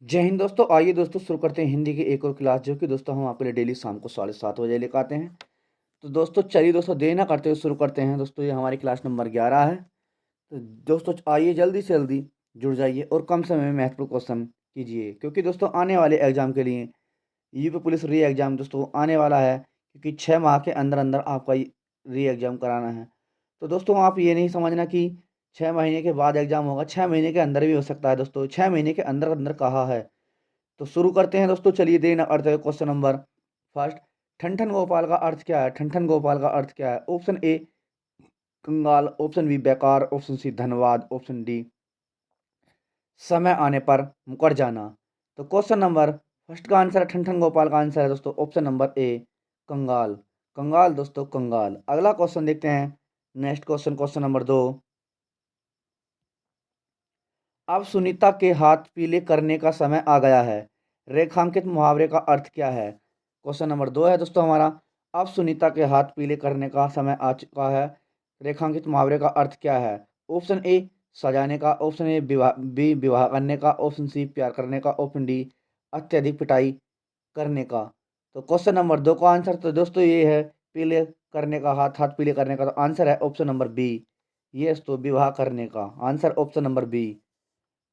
जय हिंद दोस्तों। आइए दोस्तों शुरू करते हैं हिंदी की एक और क्लास, जो कि दोस्तों हम आपके लिए डेली शाम को 7:30 बजे लेकर आते हैं। तो दोस्तों चलिए दोस्तों देर ना करते हुए शुरू करते हैं। दोस्तों ये हमारी क्लास नंबर 11 है। तो दोस्तों आइए जल्दी से जल्दी जुड़ जाइए और कम समय में महत्वपूर्ण क्वेश्चन कीजिए, क्योंकि दोस्तों आने वाले एग्जाम के लिए यूपी पुलिस री एग्ज़ाम दोस्तों आने वाला है, क्योंकि 6 माह के अंदर अंदर आपका ये री एग्ज़ाम कराना है। तो दोस्तों आप ये नहीं समझना कि 6 महीने के बाद एग्ज़ाम होगा, 6 महीने के अंदर भी हो सकता है। दोस्तों 6 महीने के अंदर अंदर कहा है। तो शुरू करते हैं दोस्तों। चलिए देर न करते हुए क्वेश्चन नंबर फर्स्ट। ठन गोपाल का अर्थ क्या है? ठन गोपाल का अर्थ क्या है? ऑप्शन ए कंगाल, ऑप्शन बी बेकार, ऑप्शन सी धन्यवाद, ऑप्शन डी समय आने पर मुकर जाना। तो क्वेश्चन नंबर फर्स्ट का आंसर है ठन गोपाल का आंसर है दोस्तों ऑप्शन नंबर ए कंगाल। कंगाल दोस्तों कंगाल। अगला क्वेश्चन देखते हैं। Next question, question number 2। अब सुनीता के हाथ पीले करने का समय आ गया है। रेखांकित मुहावरे का अर्थ क्या है? क्वेश्चन नंबर 2 है दोस्तों हमारा। अब सुनीता के हाथ पीले करने का समय आ चुका है। रेखांकित मुहावरे का अर्थ क्या है? ऑप्शन ए सजाने का, ऑप्शन ए विवाह बी विवाह करने का, ऑप्शन सी प्यार करने का, ऑप्शन डी अत्यधिक पिटाई करने का। तो क्वेश्चन नंबर 2 का आंसर तो दोस्तों ये है पीले करने का, हाथ हाथ पीले करने का। तो आंसर है ऑप्शन नंबर बी, ये तो विवाह करने का। Answer option number B.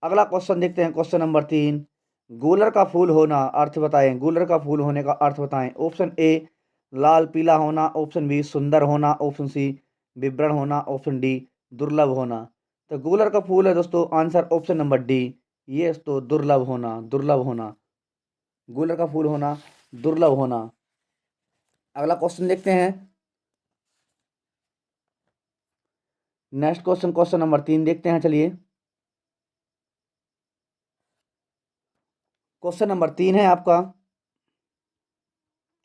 अगला क्वेश्चन देखते हैं, क्वेश्चन नंबर 3। गूलर का फूल होना अर्थ बताएं। गूलर का फूल होने का अर्थ बताएं। ऑप्शन ए लाल पीला होना, ऑप्शन बी सुंदर होना, ऑप्शन सी विवरण होना, ऑप्शन डी दुर्लभ होना। तो गूलर का फूल है दोस्तों आंसर ऑप्शन नंबर डी, ये तो दुर्लभ होना, दुर्लभ होना। गूलर का फूल होना, दुर्लभ होना। अगला क्वेश्चन देखते हैं। नेक्स्ट क्वेश्चन, क्वेश्चन नंबर 3 देखते हैं। चलिए क्वेश्चन नंबर 3 है आपका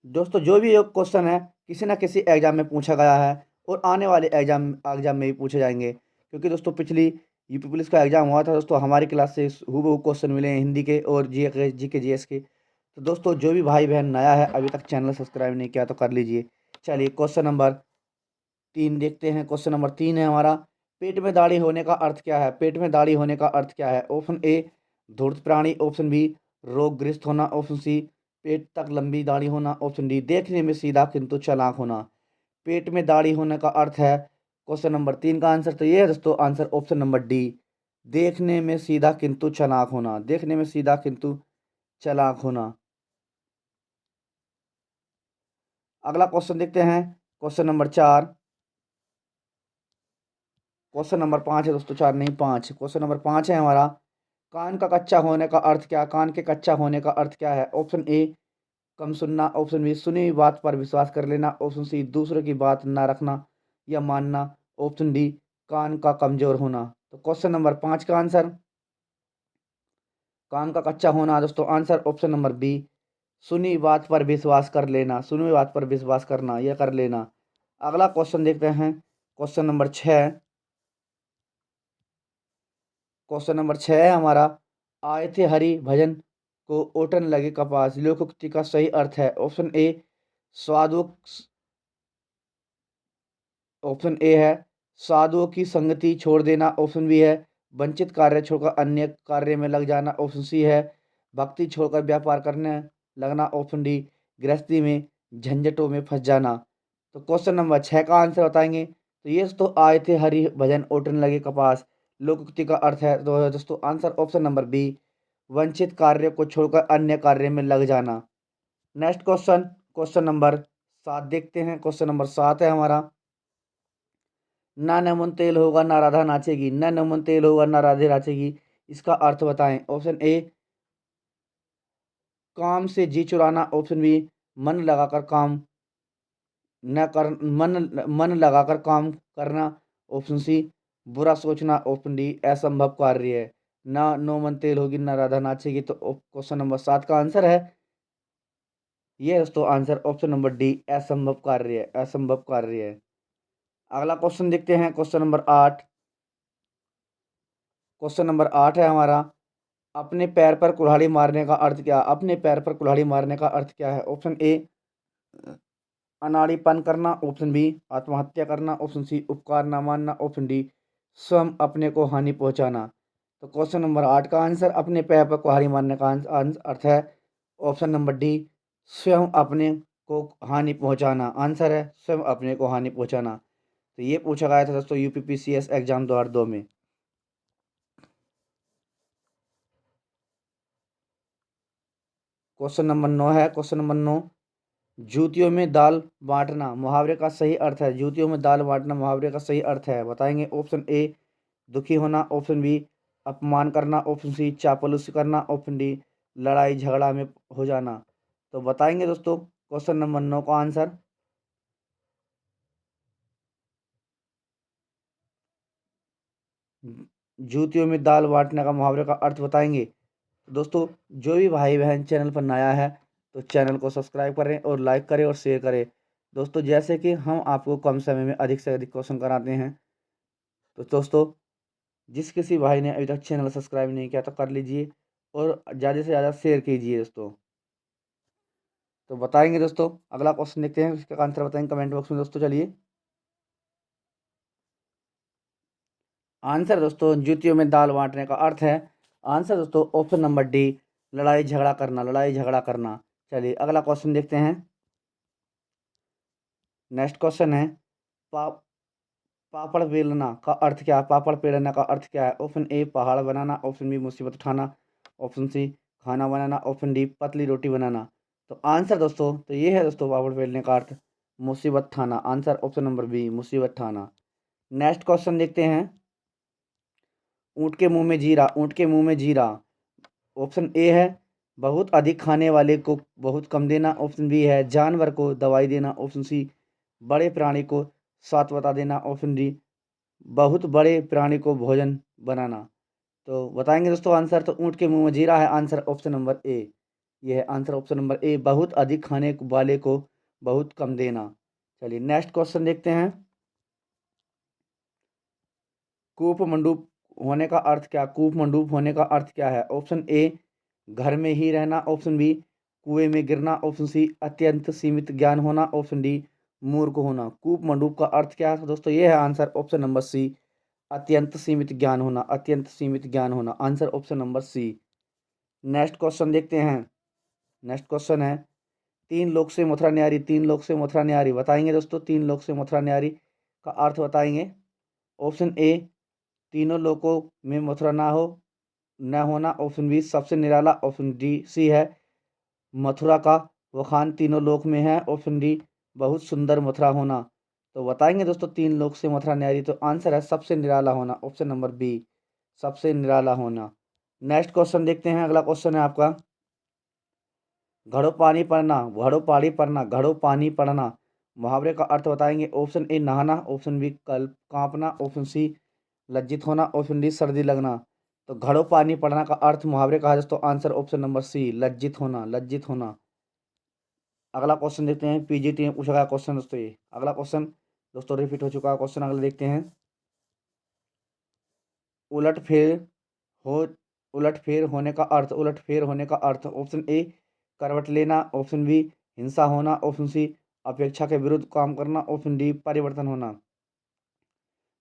दोस्तों। जो भी एक क्वेश्चन है किसी ना किसी एग्जाम में पूछा गया है और आने वाले एग्जाम एग्जाम में भी पूछे जाएंगे, क्योंकि दोस्तों पिछली यूपी पुलिस का एग्जाम हुआ था दोस्तों, हमारी क्लास से हूबहू क्वेश्चन मिले हैं हिंदी के और जी के जीएस के। तो दोस्तों जो भी भाई बहन नया है अभी तक चैनल सब्सक्राइब नहीं किया तो कर लीजिए। चलिए क्वेश्चन नंबर 3 देखते हैं। क्वेश्चन नंबर 3 है हमारा। पेट में दाढ़ी होने का अर्थ क्या है? पेट में दाढ़ी होने का अर्थ क्या है? ऑप्शन ए धूर्त प्राणी, ऑप्शन बी रोगग्रस्त होना, ऑप्शन सी पेट तक लंबी दाढ़ी होना, ऑप्शन डी देखने में सीधा किंतु चालाक होना। पेट में दाढ़ी होने का अर्थ है क्वेश्चन नंबर 3 का आंसर तो ये है दोस्तों आंसर ऑप्शन नंबर डी, देखने में सीधा किंतु चालाक होना। देखने में सीधा किंतु चालाक होना। अगला क्वेश्चन देखते हैं। Question number 4। क्वेश्चन नंबर 5 है दोस्तों, 4 नहीं 5। क्वेश्चन नंबर 5 है हमारा। कान का कच्चा होने का अर्थ क्या? कान के कच्चा होने का अर्थ क्या है? ऑप्शन ए कम सुनना, ऑप्शन बी सुनी हुई बात पर विश्वास कर लेना, ऑप्शन सी दूसरों की बात ना रखना या मानना, ऑप्शन डी कान का कमजोर होना। तो क्वेश्चन नंबर 5 का आंसर कान का कच्चा होना दोस्तों आंसर ऑप्शन नंबर बी, सुनी बात पर विश्वास कर लेना, सुनी बात पर विश्वास करना या कर लेना। अगला क्वेश्चन देखते हैं। Question number 6। क्वेश्चन नंबर 6 है हमारा। आए थे हरि भजन को ओटन लगे कपास लोकोक्ति का सही अर्थ है? Option A Sadhu, option A है साधुओं की संगति छोड़ देना, ऑप्शन बी है वंचित कार्य छोड़कर अन्य कार्य में लग जाना, ऑप्शन सी है भक्ति छोड़कर व्यापार करने लगना, ऑप्शन डी गृहस्थी में झंझटों में फंस जाना। तो क्वेश्चन नंबर 6 का आंसर बताएंगे। तो ये तो आए थे हरि भजन ओटन लगे कपास लोकोक्ति का अर्थ है तो दोस्तों आंसर ऑप्शन नंबर बी, वंचित कार्य को छोड़कर अन्य कार्य में लग जाना। नेक्स्ट क्वेश्चन, क्वेश्चन नंबर 7 देखते हैं। क्वेश्चन नंबर 7 है हमारा। ना नमन तेल होगा ना राधा नाचेगी, ना नमन तेल होगा ना राधे नाचेगी, इसका अर्थ बताएं। ऑप्शन ए काम से जी चुराना, ऑप्शन बी मन लगाकर काम न कर मन मन लगाकर काम करना, ऑप्शन सी बुरा सोचना, ऑप्शन डी असंभव कार्य है। ना नो मन तेल होगी ना राधा नाचेगी। तो क्वेश्चन नंबर 7 का आंसर है ये दोस्तों आंसर ऑप्शन नंबर डी असंभव कार्य है, असंभव कार्य है। अगला क्वेश्चन देखते हैं। Question number 8। क्वेश्चन नंबर 8 है हमारा। अपने पैर पर कुल्हाड़ी मारने का अर्थ क्या? अपने पैर पर कुल्हाड़ी मारने का अर्थ क्या है? ऑप्शन ए अनाड़ीपन करना, ऑप्शन बी आत्महत्या करना, ऑप्शन सी उपकार न मानना, ऑप्शन डी स्वयं अपने को हानि पहुंचाना। तो क्वेश्चन नंबर 8 का आंसर अपने पैर पर कुल्हाड़ी मारने का अर्थ है ऑप्शन नंबर डी, स्वयं अपने को हानि पहुंचाना। आंसर है स्वयं अपने को हानि पहुंचाना। तो ये पूछा गया था दोस्तों यूपीपीसीएस एग्जाम 2002 में। क्वेश्चन नंबर 9 है। क्वेश्चन नंबर 9, जूतियों में दाल बांटना मुहावरे का सही अर्थ है। जूतियों में दाल बांटना मुहावरे का सही अर्थ है, बताएंगे। ऑप्शन ए दुखी होना, ऑप्शन बी अपमान करना, ऑप्शन सी चापलूसी करना, ऑप्शन डी लड़ाई झगड़ा में हो जाना। तो बताएंगे दोस्तों क्वेश्चन नंबर 9 का आंसर। जूतियों में दाल बांटने का मुहावरे का अर्थ बताएंगे। दोस्तों जो भी भाई बहन चैनल पर नया है तो चैनल को सब्सक्राइब करें और लाइक करें और शेयर करें। दोस्तों जैसे कि हम आपको कम समय में अधिक से अधिक क्वेश्चन कराते हैं, तो दोस्तों जिस किसी भाई ने अभी तक चैनल सब्सक्राइब नहीं किया तो कर लीजिए और ज़्यादा से ज़्यादा शेयर कीजिए दोस्तों। तो बताएंगे दोस्तों अगला क्वेश्चन देखते हैं, इसका आंसर बताएंगे कमेंट बॉक्स में दोस्तों। चलिए आंसर दोस्तों जूतियों में दाल बांटने का अर्थ है, आंसर दोस्तों ऑप्शन नंबर डी, लड़ाई झगड़ा करना, लड़ाई झगड़ा करना। चलिए अगला क्वेश्चन देखते हैं। नेक्स्ट क्वेश्चन है पा, पापड़ बेलना का अर्थ क्या है। पापड़ बेलना का अर्थ क्या है। ऑप्शन ए पहाड़ बनाना, ऑप्शन बी मुसीबत उठाना, ऑप्शन सी खाना बनाना, ऑप्शन डी पतली रोटी बनाना। तो आंसर दोस्तों तो ये है दोस्तों पापड़ बेलने का अर्थ मुसीबत उठाना। आंसर ऑप्शन नंबर बी मुसीबत उठाना। नेक्स्ट क्वेश्चन देखते हैं। ऊँट के मुंह में जीरा, ऊँट के मुंह में जीरा। ऑप्शन ए है बहुत अधिक खाने वाले को बहुत कम देना, ऑप्शन बी है जानवर को दवाई देना, ऑप्शन सी बड़े प्राणी को सात बता देना, ऑप्शन डी बहुत बड़े प्राणी को भोजन बनाना। तो बताएंगे दोस्तों आंसर। तो ऊँट के मुंह में जीरा है, आंसर ऑप्शन नंबर ए। यह है आंसर ऑप्शन नंबर ए, बहुत अधिक खाने वाले को बहुत कम देना। चलिए नेक्स्ट क्वेश्चन देखते हैं। कूप मंडूक होने का अर्थ क्या। कूप मंडूक होने का अर्थ क्या है। ऑप्शन ए घर में ही रहना, ऑप्शन बी कुएं में गिरना, ऑप्शन सी अत्यंत सीमित ज्ञान होना, ऑप्शन डी मूर्ख होना। कूप मंडूक का अर्थ क्या है दोस्तों, ये है आंसर ऑप्शन नंबर सी, अत्यंत सीमित ज्ञान होना, अत्यंत सीमित ज्ञान होना। Answer option number C. Next question देखते हैं। नेक्स्ट क्वेश्चन है तीन लोक से मथुरा न्यारी, तीन लोक से मथुरा न्यारी। बताएंगे दोस्तों तीन लोक से मथुरा न्यारी का अर्थ बताएंगे। ऑप्शन ए तीनों लोकों में मथुरा ना हो न होना, ऑप्शन बी सबसे निराला, ऑप्शन डी सी है मथुरा का वखान तीनों लोक में है, ऑप्शन डी बहुत सुंदर मथुरा होना। तो बताएंगे दोस्तों तीन लोक से मथुरा न्यारी। तो आंसर है सबसे निराला होना, ऑप्शन नंबर बी सबसे निराला होना। नेक्स्ट क्वेश्चन देखते हैं। अगला क्वेश्चन है आपका घड़ो पानी पड़ना, घड़ो पानी पड़ना, घड़ो पानी पड़ना मुहावरे का अर्थ बताएंगे। ऑप्शन ए नहाना, ऑप्शन बी कल कांपना, ऑप्शन सी लज्जित होना, ऑप्शन डी सर्दी लगना। तो घड़ों पानी पड़ना का अर्थ मुहावरे का है दोस्तों, आंसर ऑप्शन नंबर सी लज्जित होना, लज्जित होना। अगला क्वेश्चन देखते हैं। पीजीटी में पूछा गया क्वेश्चन दोस्तों, ये अगला क्वेश्चन दोस्तों रिपीट हो चुका है क्वेश्चन। अगला देखते हैं। उलटफेर हो, उलटफेर होने का अर्थ, उलटफेर होने का अर्थ ऑप्शन ए करवट लेना, ऑप्शन बी हिंसा होना, ऑप्शन सी अपेक्षा के विरुद्ध काम करना, ऑप्शन डी परिवर्तन होना।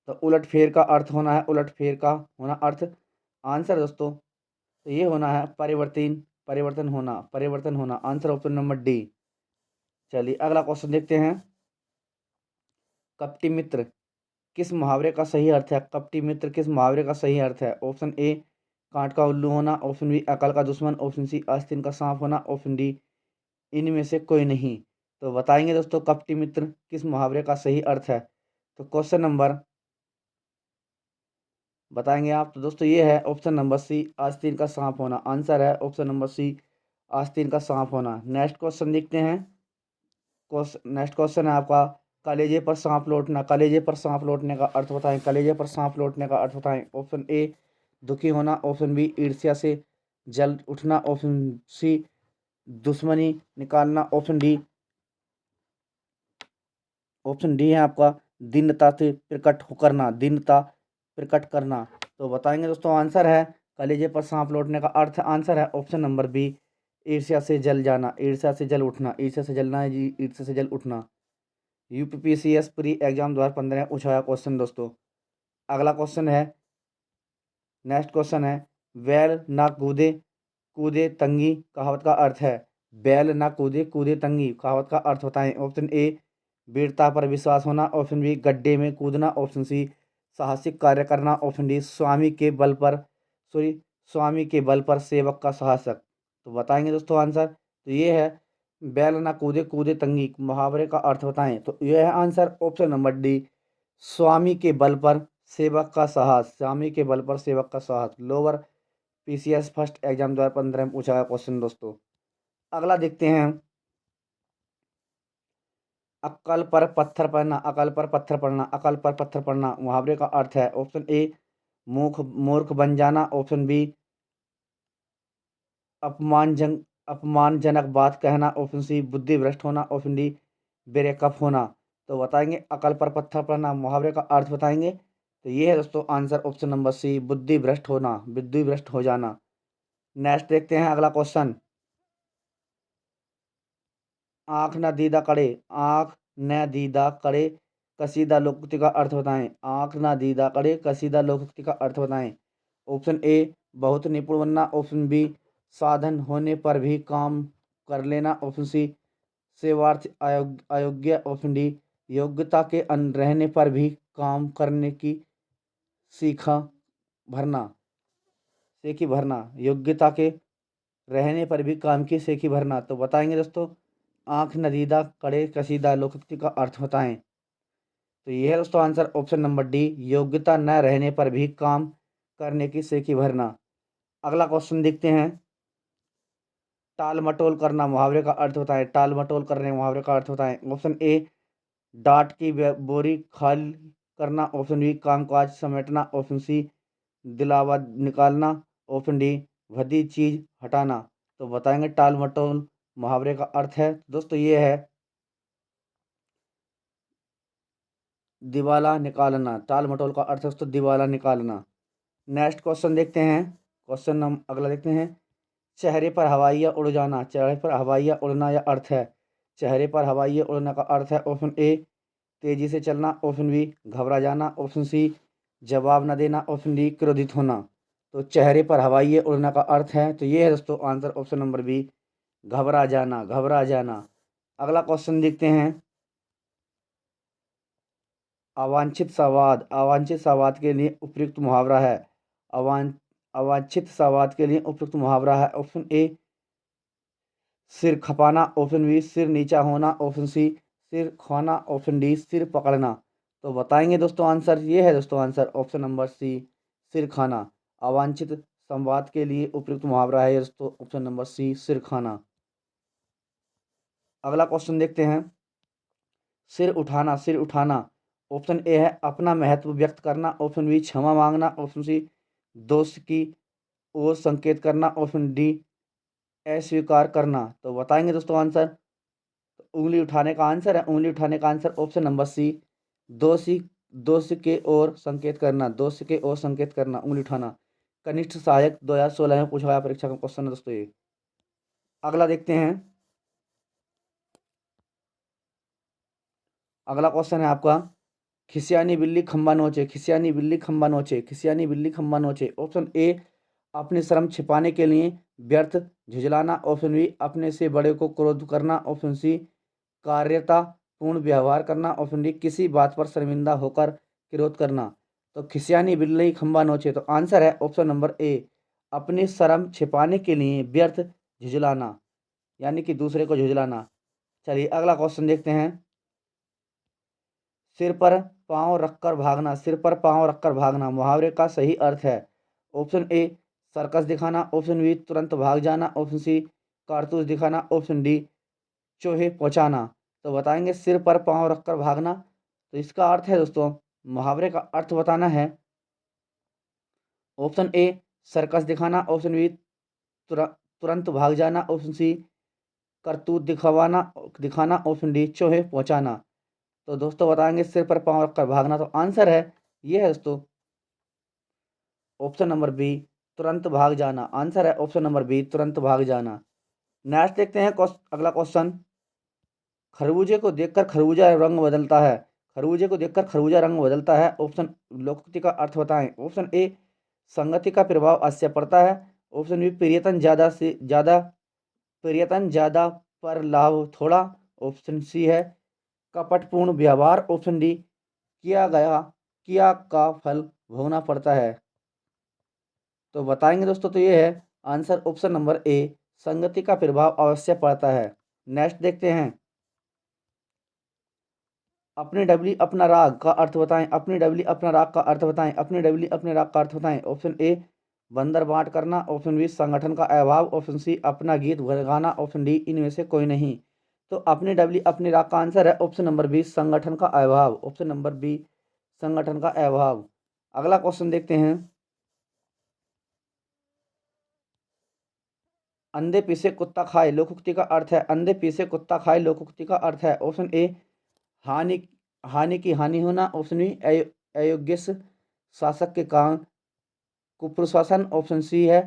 तो उलटफेर का अर्थ होना है, उलटफेर का होना अर्थ आंसर दोस्तों तो ये होना है परिवर्तन, परिवर्तन होना, परिवर्तन होना। Answer option number D. चलिए अगला क्वेश्चन देखते हैं। कपटी मित्र किस मुहावरे का सही अर्थ है। कपटी मित्र किस मुहावरे का सही अर्थ है। ऑप्शन ए कांट का उल्लू होना, ऑप्शन बी अकल का दुश्मन, ऑप्शन सी आस्तीन का सांप होना, ऑप्शन डी इनमें से कोई नहीं। तो बताएंगे दोस्तों कपटी मित्र किस मुहावरे का सही अर्थ है। तो क्वेश्चन नंबर बताएंगे आप। तो दोस्तों ये है ऑप्शन नंबर सी आस्तीन का सांप होना। आंसर है ऑप्शन नंबर सी आस्तीन का सांप होना। नेक्स्ट क्वेश्चन देखते हैं। नेक्स्ट क्वेश्चन है आपका कलेजे पर सांप लौटना, कलेजे पर सांप लौटने का अर्थ बताएं, कलेजे पर सांप लौटने का अर्थ बताएं। ऑप्शन ए दुखी होना, ऑप्शन बी ईर्ष्या से जल उठना, ऑप्शन सी दुश्मनी निकालना, ऑप्शन डी है आपका दीनता से प्रकट करना, दीनता प्रकट करना। तो बताएंगे दोस्तों आंसर है कलेजे पर सांप लौटने का अर्थ आंसर है ऑप्शन नंबर बी ईर्ष्या से जल जाना, ईर्ष्या से जल उठना, ईर्ष्या से जलना है जी, ईर्ष्या से जल उठना। यूपीपीसीएस प्री एग्जाम 2015 में पूछा गया क्वेश्चन दोस्तों। अगला क्वेश्चन है नेक्स्ट क्वेश्चन है, बैल ना कूदे कूदे तंगी कहावत का अर्थ है। बैल ना कूदे कूदे तंगी कहावत का अर्थ बताएं। ऑप्शन ए वीरता पर विश्वास होना, ऑप्शन बी गड्ढे में कूदना, ऑप्शन सी साहसिक कार्य करना, ऑप्शन डी स्वामी के बल पर सेवक का साहसक। तो बताएंगे दोस्तों आंसर। तो ये है बैल ना कूदे कूदे तंगी मुहावरे का अर्थ बताएं। तो ये है आंसर ऑप्शन नंबर डी, स्वामी के बल पर सेवक का साहस। स्वामी के बल पर सेवक का साहस लोअर पीसीएस फर्स्ट एग्जाम 2015 में पूछा गया क्वेश्चन दोस्तों। अगला देखते हैं, अक्कल पर पत्थर पड़ना, अकल पर पत्थर पड़ना, अकल पर पत्थर पड़ना मुहावरे का अर्थ है। ऑप्शन ए मूर्ख मूर्ख बन जाना, ऑप्शन बी अपमानजन अपमानजनक बात कहना, ऑप्शन सी बुद्धि भ्रष्ट होना, ऑप्शन डी बेरेकफ होना। तो बताएंगे अकल पर पत्थर पड़ना मुहावरे का अर्थ बताएंगे। तो ये है दोस्तों आंसर ऑप्शन नंबर सी, बुद्धि भ्रष्ट होना, बुद्धि भ्रष्ट हो जाना। नेक्स्ट देखते हैं अगला क्वेश्चन, आंख न दीदा करे, आंख न दीदा करे कसीदा लोकोक्ति का अर्थ बताएं। आंख न दीदा करे कसीदा लोकोक्ति का अर्थ बताएं। ऑप्शन ए बहुत निपुण बनना, ऑप्शन बी साधन होने पर भी काम कर लेना, ऑप्शन सी सेवार्थ अयोग्य, ऑप्शन डी योग्यता के रहने पर भी काम करने की सीखा भरना सेखी भरना, योग्यता के रहने पर भी काम की सेखी भरना। तो बताएंगे दोस्तों आंख नदीदा कड़े कसीदा लोकोक्ति का अर्थ बताएं। तो यह है दोस्तों आंसर ऑप्शन नंबर डी, योग्यता न रहने पर भी काम करने की सेखी भरना। अगला क्वेश्चन देखते हैं, टाल मटोल करना मुहावरे का अर्थ बताएं। टाल मटोल करने मुहावरे का अर्थ बताएं। ऑप्शन ए डांट की बोरी खाली करना, ऑप्शन बी कामकाज समेटना, ऑप्शन सी दिलावा निकालना, ऑप्शन डी भद्दी चीज हटाना। तो बताएंगे टाल मटोल मुहावरे का अर्थ है दोस्तों ये है दिवाला निकालना। टाल मटोल का अर्थ है दोस्तों दिवाला निकालना। नेक्स्ट क्वेश्चन देखते हैं, क्वेश्चन हम अगला देखते हैं, चेहरे पर हवाइयाँ उड़ जाना, चेहरे पर हवाइयाँ उड़ना यह अर्थ है। चेहरे पर हवाइयाँ उड़ना का अर्थ है ऑप्शन ए तेजी से चलना, ऑप्शन बी घबरा जाना, ऑप्शन सी जवाब न देना, ऑप्शन डी क्रोधित होना। तो चेहरे पर हवाइयाँ उड़ना का अर्थ है। तो ये है दोस्तों आंसर ऑप्शन नंबर बी, घबरा जाना, घबरा जाना। अगला क्वेश्चन देखते हैं, अवांछित संवाद के लिए उपयुक्त मुहावरा है। अवां अवांछित संवाद के लिए उपयुक्त मुहावरा है। ऑप्शन ए सिर खपाना, ऑप्शन बी सिर नीचा होना, ऑप्शन सी सिर खाना, ऑप्शन डी सिर पकड़ना। तो बताएंगे दोस्तों आंसर। ये है दोस्तों आंसर ऑप्शन नंबर सी, सिर खाना। अवांछित संवाद के लिए उपयुक्त मुहावरा है दोस्तों ऑप्शन नंबर सी, सिर खाना। अगला क्वेश्चन देखते हैं, सिर उठाना, सिर उठाना ऑप्शन ए है अपना महत्व व्यक्त करना, ऑप्शन बी क्षमा मांगना, ऑप्शन सी दोस्त की ओर संकेत करना, ऑप्शन डी अस्वीकार करना। तो बताएंगे दोस्तों आंसर। तो उंगली उठाने का आंसर है, उंगली उठाने का आंसर ऑप्शन नंबर सी, दोषी दोस्त के ओर संकेत करना, दोस्त के ओर संकेत करना, उंगली उठाना। कनिष्ठ सहायक 2016 में पूछा गया परीक्षा का क्वेश्चन है दोस्तों ये। अगला देखते हैं, अगला क्वेश्चन है आपका, खिसियानी बिल्ली खंबा नोचे, खिसियानी बिल्ली खंबा नोचे, खिसियानी बिल्ली खंबा नोचे। ऑप्शन ए अपने शर्म छिपाने के लिए व्यर्थ झुझलाना, ऑप्शन बी अपने से बड़े को क्रोध करना, ऑप्शन सी कार्यता पूर्ण व्यवहार करना, ऑप्शन डी किसी बात पर शर्मिंदा होकर विरोध करना। तो खिसियानी बिल्ली खंबा नोचे, तो आंसर है ऑप्शन नंबर ए, अपनी शर्म छिपाने के लिए व्यर्थ झुझलाना, यानी कि दूसरे को झुझलाना। चलिए अगला क्वेश्चन देखते हैं, सिर पर पांव रखकर भागना, सिर पर पांव रखकर भागना मुहावरे का सही अर्थ है। ऑप्शन ए सर्कस दिखाना, ऑप्शन बी तुरंत भाग जाना, ऑप्शन सी कारतूस दिखाना, ऑप्शन डी चोहे पहुंचाना। तो बताएंगे सिर पर पांव रखकर भागना। तो इसका अर्थ है दोस्तों, मुहावरे का अर्थ बताना है। ऑप्शन ए सर्कस दिखाना, ऑप्शन बी तुरंत भाग जाना, ऑप्शन सी करतूत दिखाना, ऑप्शन डी चोहे पहुंचाना। तो दोस्तों बताएंगे सिर पर पांव रखकर भागना। तो आंसर है ये है दोस्तों ऑप्शन नंबर बी, तुरंत भाग जाना। आंसर है ऑप्शन नंबर बी, तुरंत भाग जाना। नेक्स्ट देखते हैं अगला क्वेश्चन, खरबूजे को देखकर खरबूजा रंग बदलता है, खरबूजे को देखकर खरबूजा रंग बदलता है। ऑप्शन लोकोक्ति का अर्थ बताएं। ऑप्शन ए संगति का प्रभाव अस्य पड़ता है। ऑप्शन बी प्रियतन ज़्यादा से ज़्यादा, प्रियतन ज़्यादा पर लाभ थोड़ा। ऑप्शन सी है कपटपूर्ण व्यवहार। ऑप्शन डी किया का फल भोगना पड़ता है। तो बताएंगे दोस्तों, तो ये है आंसर ऑप्शन नंबर ए, संगति का प्रभाव अवश्य पड़ता है। नेक्स्ट देखते हैं, अपनी डबली अपना राग का अर्थ बताएं। अपनी डबली अपना राग का अर्थ बताएं। अपनी डबली अपने राग का अर्थ बताएं। ऑप्शन ए बंदर बांट करना। ऑप्शन बी संगठन का अभाव। ऑप्शन सी अपना गीत गाना। ऑप्शन डी इनमें से कोई नहीं। तो अपनी डबली अपने राग का आंसर है ऑप्शन नंबर बी, संगठन का अभाव। ऑप्शन नंबर बी, संगठन का अभाव। अगला क्वेश्चन देखते हैं, अंधे पीछे कुत्ता खाए लोकोक्ति का अर्थ है। अंधे पीछे कुत्ता खाए लोकोक्ति का अर्थ है। ऑप्शन ए हानि हानि की हानि होना। ऑप्शन बी अयोग्य शासक के कारण कुप्रशासन। ऑप्शन सी है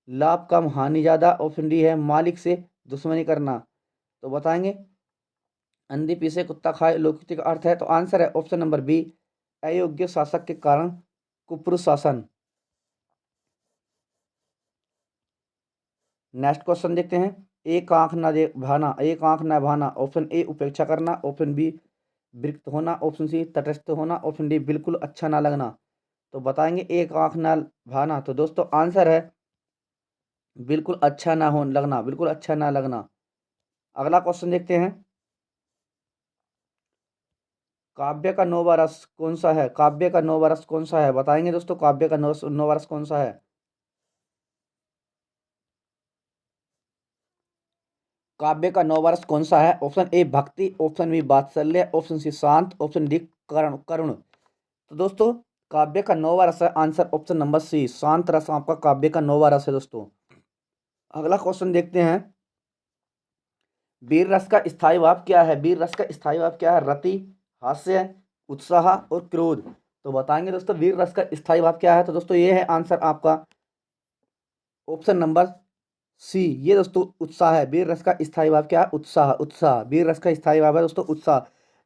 लाभ कम हानि ज़्यादा। ऑप्शन डी है मालिक से दुश्मनी करना। तो बताएंगे, अंधे पीछे कुत्ता खाए लोकोक्ति का अर्थ है, तो आंसर है ऑप्शन नंबर बी, अयोग्य शासक के कारण कुप्रशासन। नेक्स्ट क्वेश्चन देखते हैं, एक आंख न दे भाना, एक आंख न भाना। ऑप्शन ए उपेक्षा करना। ऑप्शन बी विरक्त होना। ऑप्शन सी तटस्थ होना। ऑप्शन डी बिल्कुल अच्छा ना लगना। तो बताएंगे एक आंख ना भाना, तो दोस्तों आंसर है बिल्कुल अच्छा ना हो लगना, बिल्कुल अच्छा ना लगना। अगला क्वेश्चन देखते हैं, काव्य का नौवा रस कौन सा है। काव्य का नौवा रस कौन सा है, बताएंगे दोस्तों, काव्य का नौवा रस कौन सा है। काव्य का नौवा रस कौन सा है। ऑप्शन ए भक्ति। ऑप्शन बी वात्सल्य। ऑप्शन सी शांत। ऑप्शन डी करुण करुण। तो दोस्तों काव्य का नौवा रस है आंसर ऑप्शन नंबर सी, शांत रस आपका काव्य का नौवा रस है दोस्तों। अगला क्वेश्चन देखते हैं, वीर रस का स्थायी भाव क्या है। वीर रस का स्थायी भाव क्या है, रति, हास्य, उत्साह और क्रोध। तो बताएंगे दोस्तों वीर रस का स्थायी भाव क्या है। तो दोस्तों ये है आंसर आपका ऑप्शन नंबर सी, ये दोस्तों उत्साह है। वीर रस का स्थायी भाव क्या है, उत्साह। उत्साह वीर रस का स्थायी भाव है दोस्तों, उत्साह।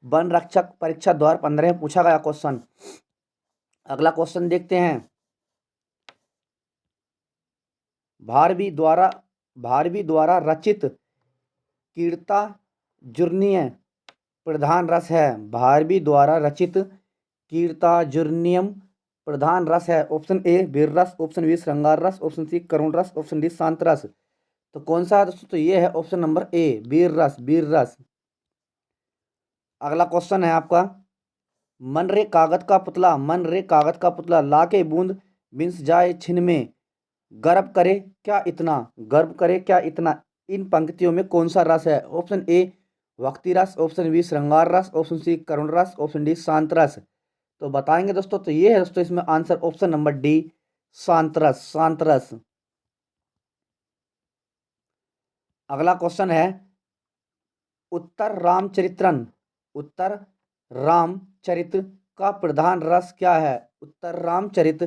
वन रक्षक परीक्षा 2015 में पूछा गया क्वेश्चन। अगला क्वेश्चन देखते हैं, भारवी द्वारा रचित कीर्ता जुर्नीय प्रधान रस है। भारवी द्वारा रचित कीर्ताजुर्नियम प्रधान रस है। ऑप्शन ए वीर रस। ऑप्शन बी श्रृंगार रस। ऑप्शन सी करुण रस। ऑप्शन डी शांत रस। तो कौन सा है दोस्तों, तो ये है ऑप्शन नंबर ए, वीर रस, वीर रस। अगला क्वेश्चन है आपका, मन रे कागज का पुतला, मन रे कागज का पुतला लाके बूंद बिंस जाए छिन में, गर्व करे क्या इतना, गर्व करे क्या इतना। इन पंक्तियों में कौन सा रस है। ऑप्शन ए भक्ति रस। ऑप्शन बी श्रृंगार रस। ऑप्शन सी करुण रस। ऑप्शन डी शांत रस। तो बताएंगे दोस्तों, तो ये है दोस्तों इसमें आंसर ऑप्शन नंबर डी, शांत रस, शांत रस। अगला क्वेश्चन है, उत्तर रामचरित्रन, उत्तर रामचरित का प्रधान रस क्या है। उत्तर रामचरित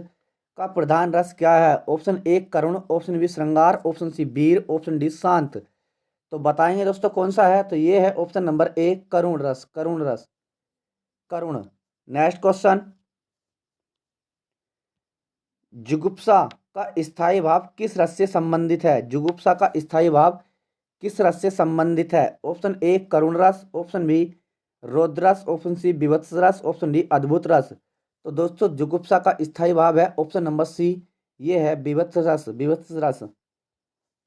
का प्रधान रस क्या है। ऑप्शन ए करुण। ऑप्शन बी श्रृंगार। ऑप्शन सी वीर। ऑप्शन डी शांत। तो बताएंगे दोस्तों कौन सा है, तो ये है ऑप्शन नंबर ए, करुण रस, करुण रस, करुण। नेक्स्ट क्वेश्चन, जुगुप्सा का स्थायी भाव किस रस से संबंधित है। जुगुप्सा का स्थायी भाव किस रस से संबंधित है। ऑप्शन ए करुण रस। ऑप्शन बी रौद्र रस। ऑप्शन सी विभत्स रस। ऑप्शन डी अद्भुत रस। तो दोस्तों जुगुप्सा का स्थायी भाव है ऑप्शन नंबर सी, ये है विभत्स रस, विभत्स रस।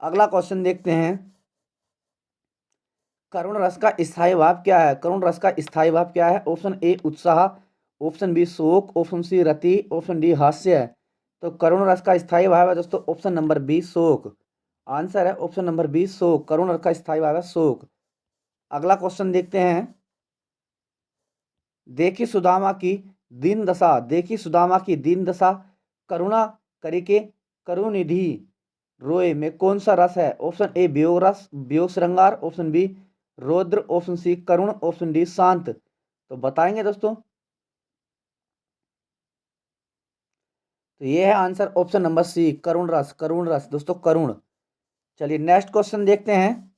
अगला क्वेश्चन देखते हैं, करुण रस का स्थायी भाव क्या है। करुण रस का स्थायी भाव क्या है। ऑप्शन ए उत्साह। ऑप्शन बी शोक। ऑप्शन सी रति। ऑप्शन डी हास्य है। तो करुण रस का स्थायी भाव है दोस्तों ऑप्शन नंबर बी, शोक। आंसर है ऑप्शन नंबर बी, शोक। करुण रस का स्थायी भाव है शोक। अगला क्वेश्चन देखते हैं, देखी सुदामा की दीन दशा, देखी सुदामा की दीन दशा, करुणा करिके करुनिधि रोए में कौन सा रस है। ऑप्शन ए वियोग रस, वियोग श्रृंगार। ऑप्शन बी रौद्र। ऑप्शन सी करुण। ऑप्शन डी शांत। तो बताएंगे दोस्तों, तो ये है आंसर ऑप्शन नंबर सी, करुण रस, करुण रस दोस्तों, करुण। चलिए नेक्स्ट क्वेश्चन देखते हैं,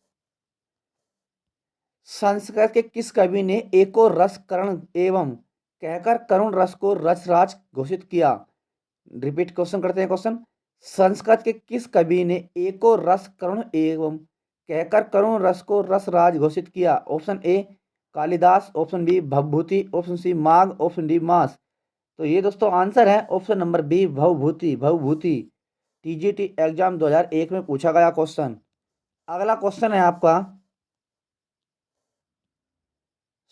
संस्कृत के किस कवि ने एको रस करण एवं कहकर करुण रस को रसराज घोषित किया। रिपीट क्वेश्चन करते हैं। क्वेश्चन, संस्कृत के किस कवि ने एको रस करुण एवं कहकर करुण रस को रस राज घोषित किया? Option A Kalidas, option B Bhavabhuti, option C Magh, option D मास। तो ये दोस्तों आंसर है option number B Bhavabhuti. Bhavabhuti TGT exam 2001 में पूछा गया क्वेश्चन। अगला क्वेश्चन है आपका,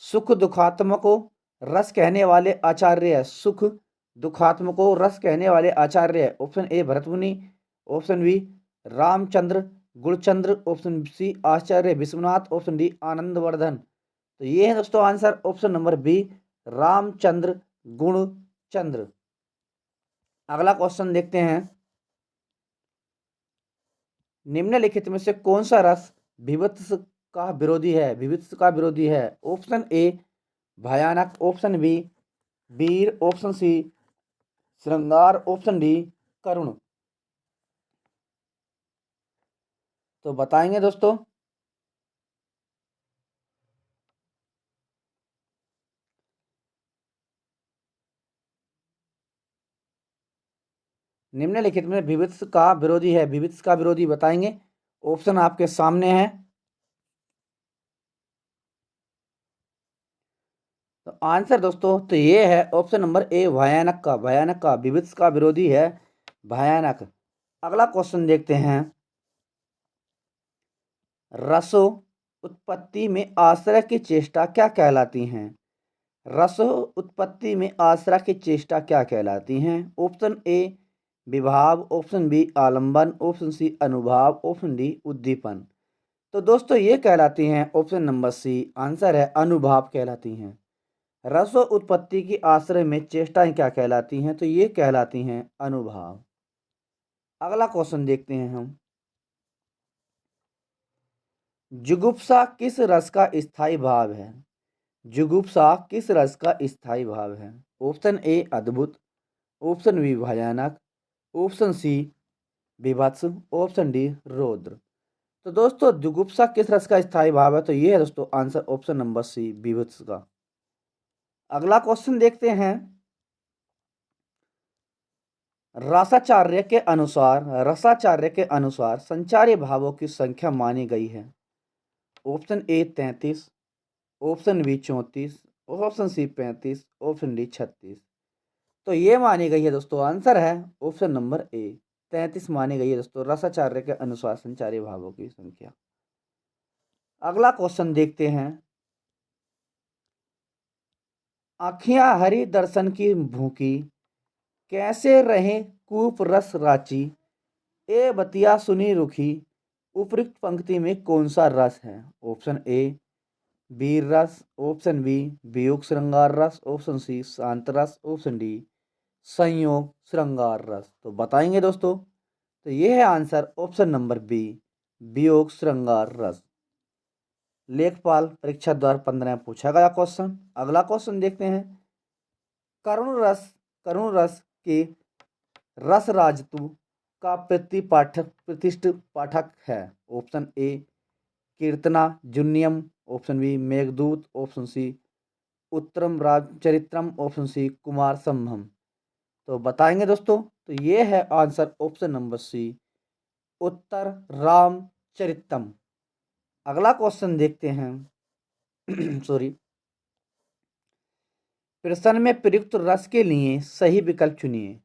सुख दुखात्म को रस कहने वाले आचार्य, सुख दुखात्म को रस कहने वाले आचार्य। Option A Bharatmuni, option B Ramchandra Gunchandra, option C Acharya Vishwanath, option D Anandvardhan. तो ये है दोस्तों answer option number B Ramchandra Gunchandra. अगला क्वेश्चन देखते हैं, निम्नलिखित में से कौन सा रस विभत्स का विरोधी है? विभत्स का विरोधी है। ऑप्शन ए भयानक, ऑप्शन बी वीर, ऑप्शन सी श्रृंगार, ऑप्शन डी करुण। तो बताएंगे दोस्तों। निम्नलिखित में विभत्स का विरोधी है, विभत्स का विरोधी बताएंगे। ऑप्शन आपके सामने है। तो आंसर दोस्तों तो ये है ऑप्शन नंबर ए भयानक का। भयानक का विभत्स का विरोधी है भयानक। अगला क्वेश्चन देखते हैं, रसो उत्पत्ति में आश्रय की चेष्टा क्या कहलाती हैं? रसो उत्पत्ति में आश्रय की चेष्टा क्या कहलाती हैं? ऑप्शन ए विभाव, ऑप्शन बी आलंबन, ऑप्शन सी अनुभाव, ऑप्शन डी उद्दीपन। तो दोस्तों ये कहलाती हैं ऑप्शन नंबर सी, आंसर है अनुभाव कहलाती हैं। रसो उत्पत्ति की आश्रय में चेष्टाएं क्या कहलाती हैं? तो ये कहलाती हैं अनुभाव। अगला क्वेश्चन देखते हैं हम, जुगुप्सा किस रस का स्थायी भाव है? जुगुप्सा किस रस का स्थायी भाव है? ऑप्शन ए अद्भुत, ऑप्शन बी भयानक, ऑप्शन सी विभत्स, ऑप्शन डी रौद्र। तो दोस्तों जुगुप्सा किस रस का स्थायी भाव है? तो ये है दोस्तों आंसर ऑप्शन नंबर सी विभत्स का। अगला क्वेश्चन देखते हैं, रसाचार्य के अनुसार, रसाचार्य के अनुसार संचारी भावों की संख्या मानी गई है। Option A 33, option B 34, option C 35, option D 36। तो ये मानी गई है दोस्तों, आंसर है ऑप्शन नंबर ए 33 मानी गई है दोस्तों, रसाचार्य के अनुसार संचारी भावों की संख्या। अगला क्वेश्चन देखते हैं, आँखियाँ हरि दर्शन की भूखी कैसे रहे कूप रस राची, ए बतिया सुनी रुखी, उपयुक्त पंक्ति में कौन सा रस है? ऑप्शन ए वीर रस, ऑप्शन बी वियोग श्रृंगार रस, ऑप्शन सी शांत रस, ऑप्शन डी संयोग श्रृंगार रस। तो बताएंगे दोस्तों। तो ये है आंसर ऑप्शन नंबर बी वियोग श्रृंगार रस। लेखपाल परीक्षा 2015 में पूछा गया क्वेश्चन। अगला क्वेश्चन देखते हैं, करुण रस, करुण रस के रस राजतु का प्रतिष्ठ पाठक है। ऑप्शन ए कीर्तना जुन्यम, option B Meghdoot, option C Uttaram Ramcharitram, option C कुमार संभम। तो बताएंगे दोस्तों। तो ये है answer option number C Uttar Ramcharitam. अगला क्वेश्चन देखते हैं सॉरी, प्रश्न में प्रयुक्त रस के लिए सही विकल्प चुनिए।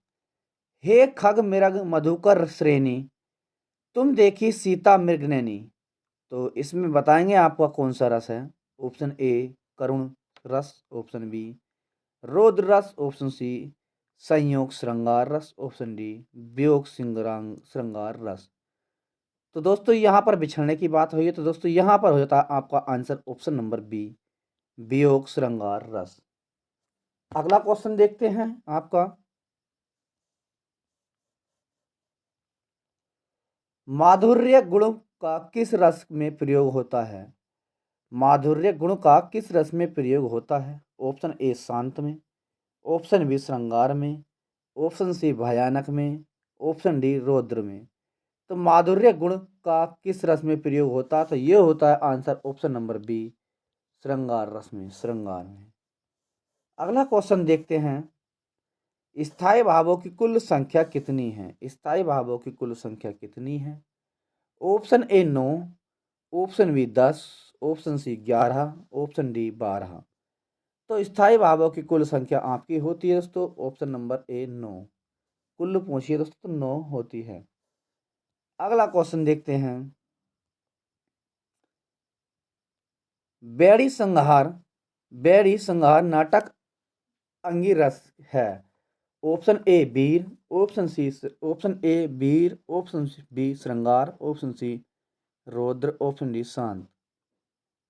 हे खग मृग मधुकर श्रेणी, तुम देखी सीता मृगनैनी। तो इसमें बताएंगे आपका कौन सा रस है। ऑप्शन ए करुण रस, ऑप्शन बी रौद्र रस, ऑप्शन सी संयोग श्रृंगार रस, ऑप्शन डी वियोग श्रृंगार रस। तो दोस्तों यहाँ पर बिछड़ने की बात हुई है, तो दोस्तों यहाँ पर हो जाता है आपका आंसर ऑप्शन नंबर बी वियोग श्रृंगार रस। अगला क्वेश्चन देखते हैं आपका, माधुर्य गुण का किस रस में प्रयोग होता है? माधुर्य गुण का किस रस में प्रयोग होता है? ऑप्शन ए शांत में, ऑप्शन बी श्रृंगार में, ऑप्शन सी भयानक में, ऑप्शन डी रौद्र में। तो माधुर्य गुण का किस रस में प्रयोग होता है? तो ये होता है आंसर ऑप्शन नंबर बी श्रृंगार रस में, श्रृंगार में। अगला क्वेश्चन देखते हैं, स्थायी भावों की कुल संख्या कितनी है? स्थायी भावों की कुल संख्या कितनी है? Option A 9, option B 10, option C 11, option D 12। तो स्थायी भावों की कुल संख्या आपकी होती है दोस्तों ऑप्शन नंबर ए 9। कुल पूछिए दोस्तों 9 होती है। अगला क्वेश्चन देखते हैं। बेड़ी संहार, बेड़ी संहार नाटक अंगिरस है। ऑप्शन ए वीर, ऑप्शन ए वीर, ऑप्शन बी श्रृंगार, ऑप्शन सी रौद्र, ऑप्शन डी शांत।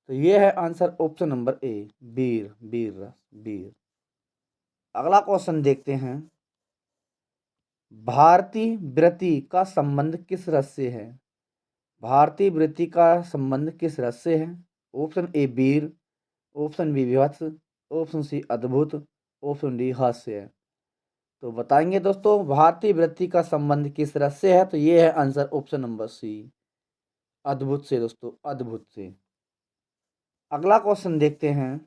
तो ये है आंसर ऑप्शन नंबर ए वीर, वीर रस, वीर। अगला क्वेश्चन देखते हैं। भारतीय वृत्ति का संबंध किस रस से है? भारतीय वृत्ति का संबंध किस रस से है? ऑप्शन ए वीर, ऑप्शन बी विभत्स, ऑप्शन सी अद्भुत, ऑप्शन डी हास्य। तो बताएंगे दोस्तों भारतीय वृत्ति का संबंध किस रस से है? तो ये है आंसर ऑप्शन नंबर सी अद्भुत से दोस्तों, अद्भुत से। अगला क्वेश्चन देखते हैं।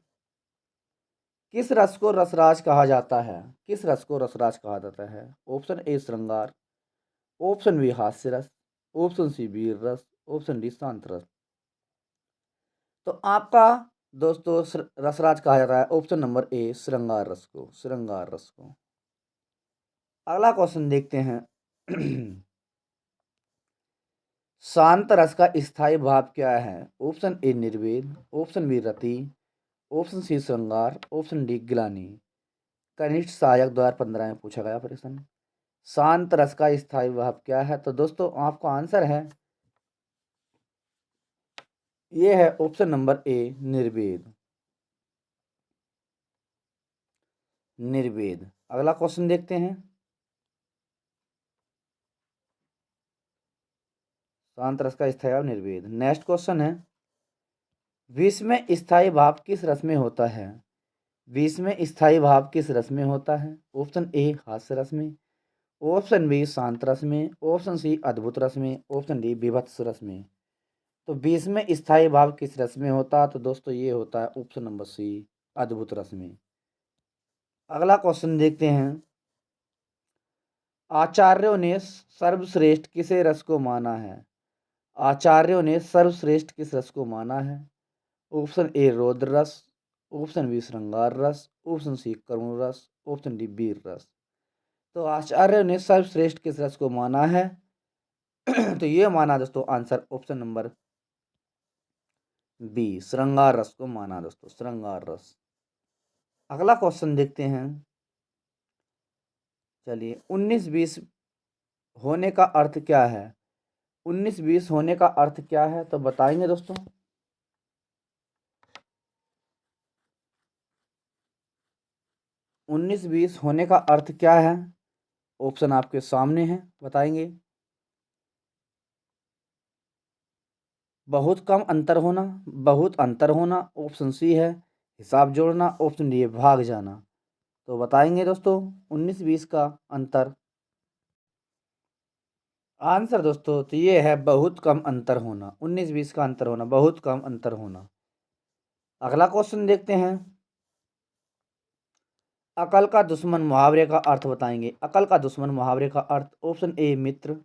किस रस को रसराज कहा जाता है? किस रस को रसराज कहा जाता है? ऑप्शन ए श्रृंगार, ऑप्शन बी हास्य रस, ऑप्शन सी वीर रस, ऑप्शन डी शांत रस। तो आपका दोस्तों रसराज कहा जाता है ऑप्शन नंबर ए श्रृंगार रस को, श्रृंगार रस को। अगला क्वेश्चन देखते हैं। शांत रस का स्थायी भाव क्या है? ऑप्शन ए निर्वेद, ऑप्शन बी रति, ऑप्शन सी श्रृंगार, ऑप्शन डी ग्लानि। कनिष्ठ सहायक द्वार 15 में पूछा गया प्रश्न। शांत रस का स्थायी भाव क्या है? तो दोस्तों आपका आंसर है ये है ऑप्शन नंबर ए निर्वेद, निर्वेद। अगला क्वेश्चन देखते हैं। शांत रस का स्थायी भाव निर्वेद। नेक्स्ट क्वेश्चन है। विष में स्थायी भाव किस रस में होता है? विष में स्थायी भाव किस रस में होता है? ऑप्शन ए हास्य रस में, ऑप्शन बी शांत रस में, ऑप्शन सी अद्भुत रस में, ऑप्शन डी विभत्स रस में। तो विष में स्थायी भाव किस रस में होता है? तो दोस्तों ये होता है ऑप्शन नंबर सी अद्भुत रस में। अगला क्वेश्चन देखते हैं। आचार्यों ने सर्वश्रेष्ठ किसे रस को माना है? आचार्यों ने सर्वश्रेष्ठ किस रस को माना है? ऑप्शन ए रौद्र रस, ऑप्शन बी श्रृंगार रस, ऑप्शन सी करुण रस, ऑप्शन डी वीर रस। तो आचार्य ने सर्वश्रेष्ठ किस रस को माना है? तो ये माना दोस्तों आंसर ऑप्शन नंबर बी श्रृंगार रस को माना दोस्तों, श्रृंगार रस। अगला क्वेश्चन देखते हैं। चलिए 19-20 होने का अर्थ क्या है? 19-20 होने का अर्थ क्या है? तो बताएंगे दोस्तों। 19-20 होने का अर्थ क्या है? ऑप्शन आपके सामने है, बताएंगे। बहुत कम अंतर होना, बहुत अंतर होना, ऑप्शन सी है हिसाब जोड़ना, ऑप्शन डी है भाग जाना। तो बताएंगे दोस्तों 19-20 का अंतर। आंसर दोस्तों तो ये है बहुत कम अंतर होना, 19-20 का अंतर होना, बहुत कम अंतर होना। अगला क्वेश्चन देखते हैं। अकल का दुश्मन मुहावरे का अर्थ बताएंगे। अकल का दुश्मन मुहावरे का अर्थ ऑप्शन ए मित्र,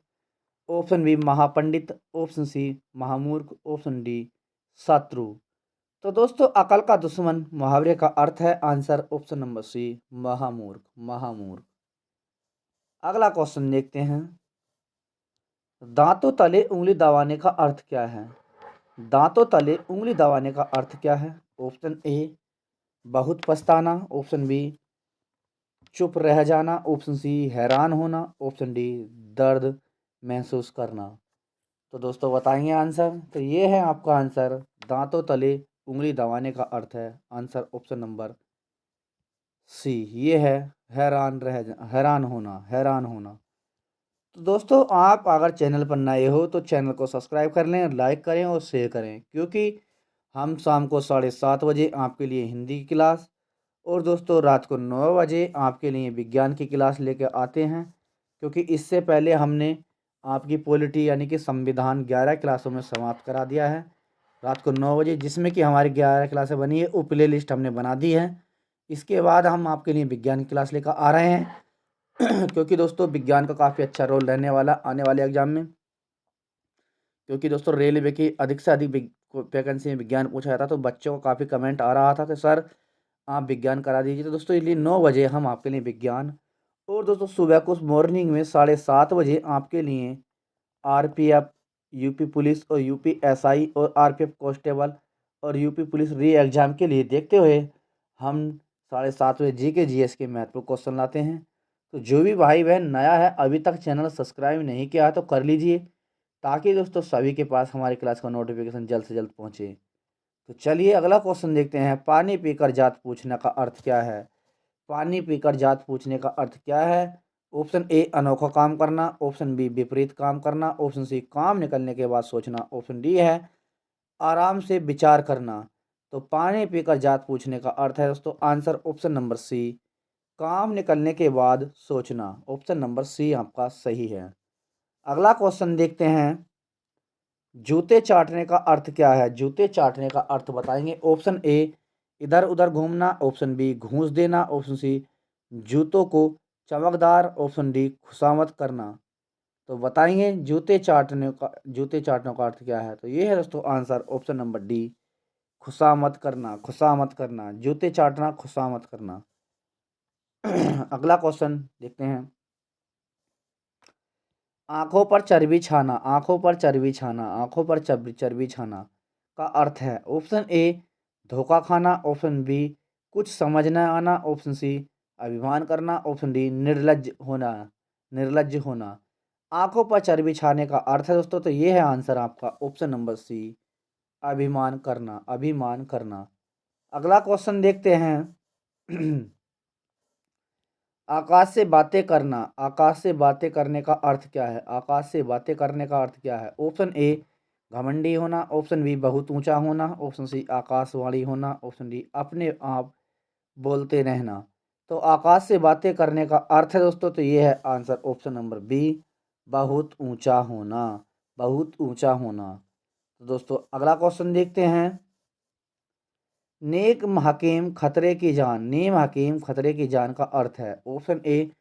ऑप्शन बी महापंडित, ऑप्शन सी महामूर्ख, ऑप्शन डी शत्रु। तो दोस्तों अकल का दुश्मन मुहावरे का अर्थ है आंसर ऑप्शन नंबर सी महामूर्ख, महामूर्ख। अगला क्वेश्चन देखते हैं। दांतों तले उंगली दबाने का अर्थ क्या है? दांतों तले उंगली दबाने का अर्थ क्या है? ऑप्शन ए बहुत पछताना, ऑप्शन बी चुप रह जाना, ऑप्शन सी हैरान होना, ऑप्शन डी दर्द महसूस करना। तो दोस्तों बताएंगे आंसर। तो ये है आपका आंसर दांतों तले उंगली दबाने का अर्थ है आंसर ऑप्शन नंबर सी, ये है हैरान होना, हैरान होना। तो दोस्तों आप अगर चैनल पर नए हो तो चैनल को सब्सक्राइब कर लें, लाइक करें और शेयर करें, क्योंकि हम शाम को 7:30 बजे आपके लिए हिंदी की क्लास और दोस्तों रात को 9 बजे आपके लिए विज्ञान की क्लास लेकर आते हैं। क्योंकि इससे पहले हमने आपकी पॉलिटी यानी कि संविधान 11 क्लासों में समाप्त करा दिया है रात को 9 बजे, जिसमें कि हमारी 11 क्लासें बनी है वो प्ले लिस्ट हमने बना दी है। इसके बाद हम आपके लिए विज्ञान की क्लास लेकर आ रहे हैं क्योंकि दोस्तों विज्ञान का काफ़ी अच्छा रोल रहने वाला आने वाले एग्जाम में। क्योंकि दोस्तों रेलवे की अधिक से अधिक वैकेंसी में विज्ञान पूछा जाता है, तो बच्चों को काफ़ी कमेंट आ रहा था कि सर आप विज्ञान करा दीजिए। तो दोस्तों इसलिए 9 बजे हम आपके लिए विज्ञान, और दोस्तों सुबह को मॉर्निंग में 7:30 बजे आपके लिए आरपीएफ, यूपी पुलिस और यूपी एसआई और आरपीएफ कांस्टेबल और यूपी पुलिस री एग्ज़ाम के लिए देखते हुए हम 7:30 बजे जीके जीएस के महत्वपूर्ण क्वेश्चन लाते हैं। तो जो भी भाई बहन नया है, अभी तक चैनल सब्सक्राइब नहीं किया है तो कर लीजिए, ताकि दोस्तों सभी के पास हमारी क्लास का नोटिफिकेशन जल्द से जल्द पहुँचे। तो चलिए अगला क्वेश्चन देखते हैं। पानी पीकर जात पूछने का अर्थ क्या है? पानी पीकर जात पूछने का अर्थ क्या है? ऑप्शन ए अनोखा काम करना, ऑप्शन बी विपरीत काम करना, ऑप्शन सी काम निकलने के बाद सोचना, ऑप्शन डी है आराम से विचार करना। तो पानी पीकर जात पूछने का अर्थ है दोस्तों आंसर ऑप्शन नंबर सी, काम निकलने के बाद सोचना। ऑप्शन नंबर सी आपका सही है। अगला क्वेश्चन देखते हैं। जूते चाटने का अर्थ क्या है? जूते चाटने का अर्थ बताएंगे। ऑप्शन ए इधर उधर घूमना, ऑप्शन बी घूंस देना, ऑप्शन सी जूतों को चमकदार, ऑप्शन डी खुशामद करना। तो बताएंगे जूते चाटने का अर्थ क्या है? तो ये है दोस्तों आंसर ऑप्शन नंबर डी, खुशामद करना। खुशामद करना, जूते चाटना, खुशामद करना। अगला क्वेश्चन देखते हैं। आंखों पर चर्बी छाना, आंखों पर चर्बी छाना, आंखों पर चर्बी छाना का अर्थ है। ऑप्शन ए धोखा खाना, ऑप्शन बी कुछ समझ न आना, ऑप्शन सी अभिमान करना, ऑप्शन डी निर्लज्ज होना। निर्लज्ज होना। आंखों पर चर्बी छाने का अर्थ है दोस्तों, तो ये है आंसर आपका ऑप्शन नंबर सी, अभिमान करना। अभिमान करना। अगला क्वेश्चन देखते हैं। आकाश से बातें करना, आकाश से बातें करने का अर्थ क्या है? आकाश से बातें करने का अर्थ क्या है? ऑप्शन ए घमंडी होना, ऑप्शन बी बहुत ऊंचा होना, ऑप्शन सी आकाशवाणी होना, ऑप्शन डी अपने आप बोलते रहना। तो आकाश से बातें करने का अर्थ है दोस्तों, तो ये है आंसर ऑप्शन नंबर बी, बहुत ऊंचा होना। बहुत ऊंचा होना। तो दोस्तों अगला क्वेश्चन देखते हैं। नेक हकीम खतरे की जान, नेम हकीम खतरे की जान का अर्थ है। ऑप्शन ए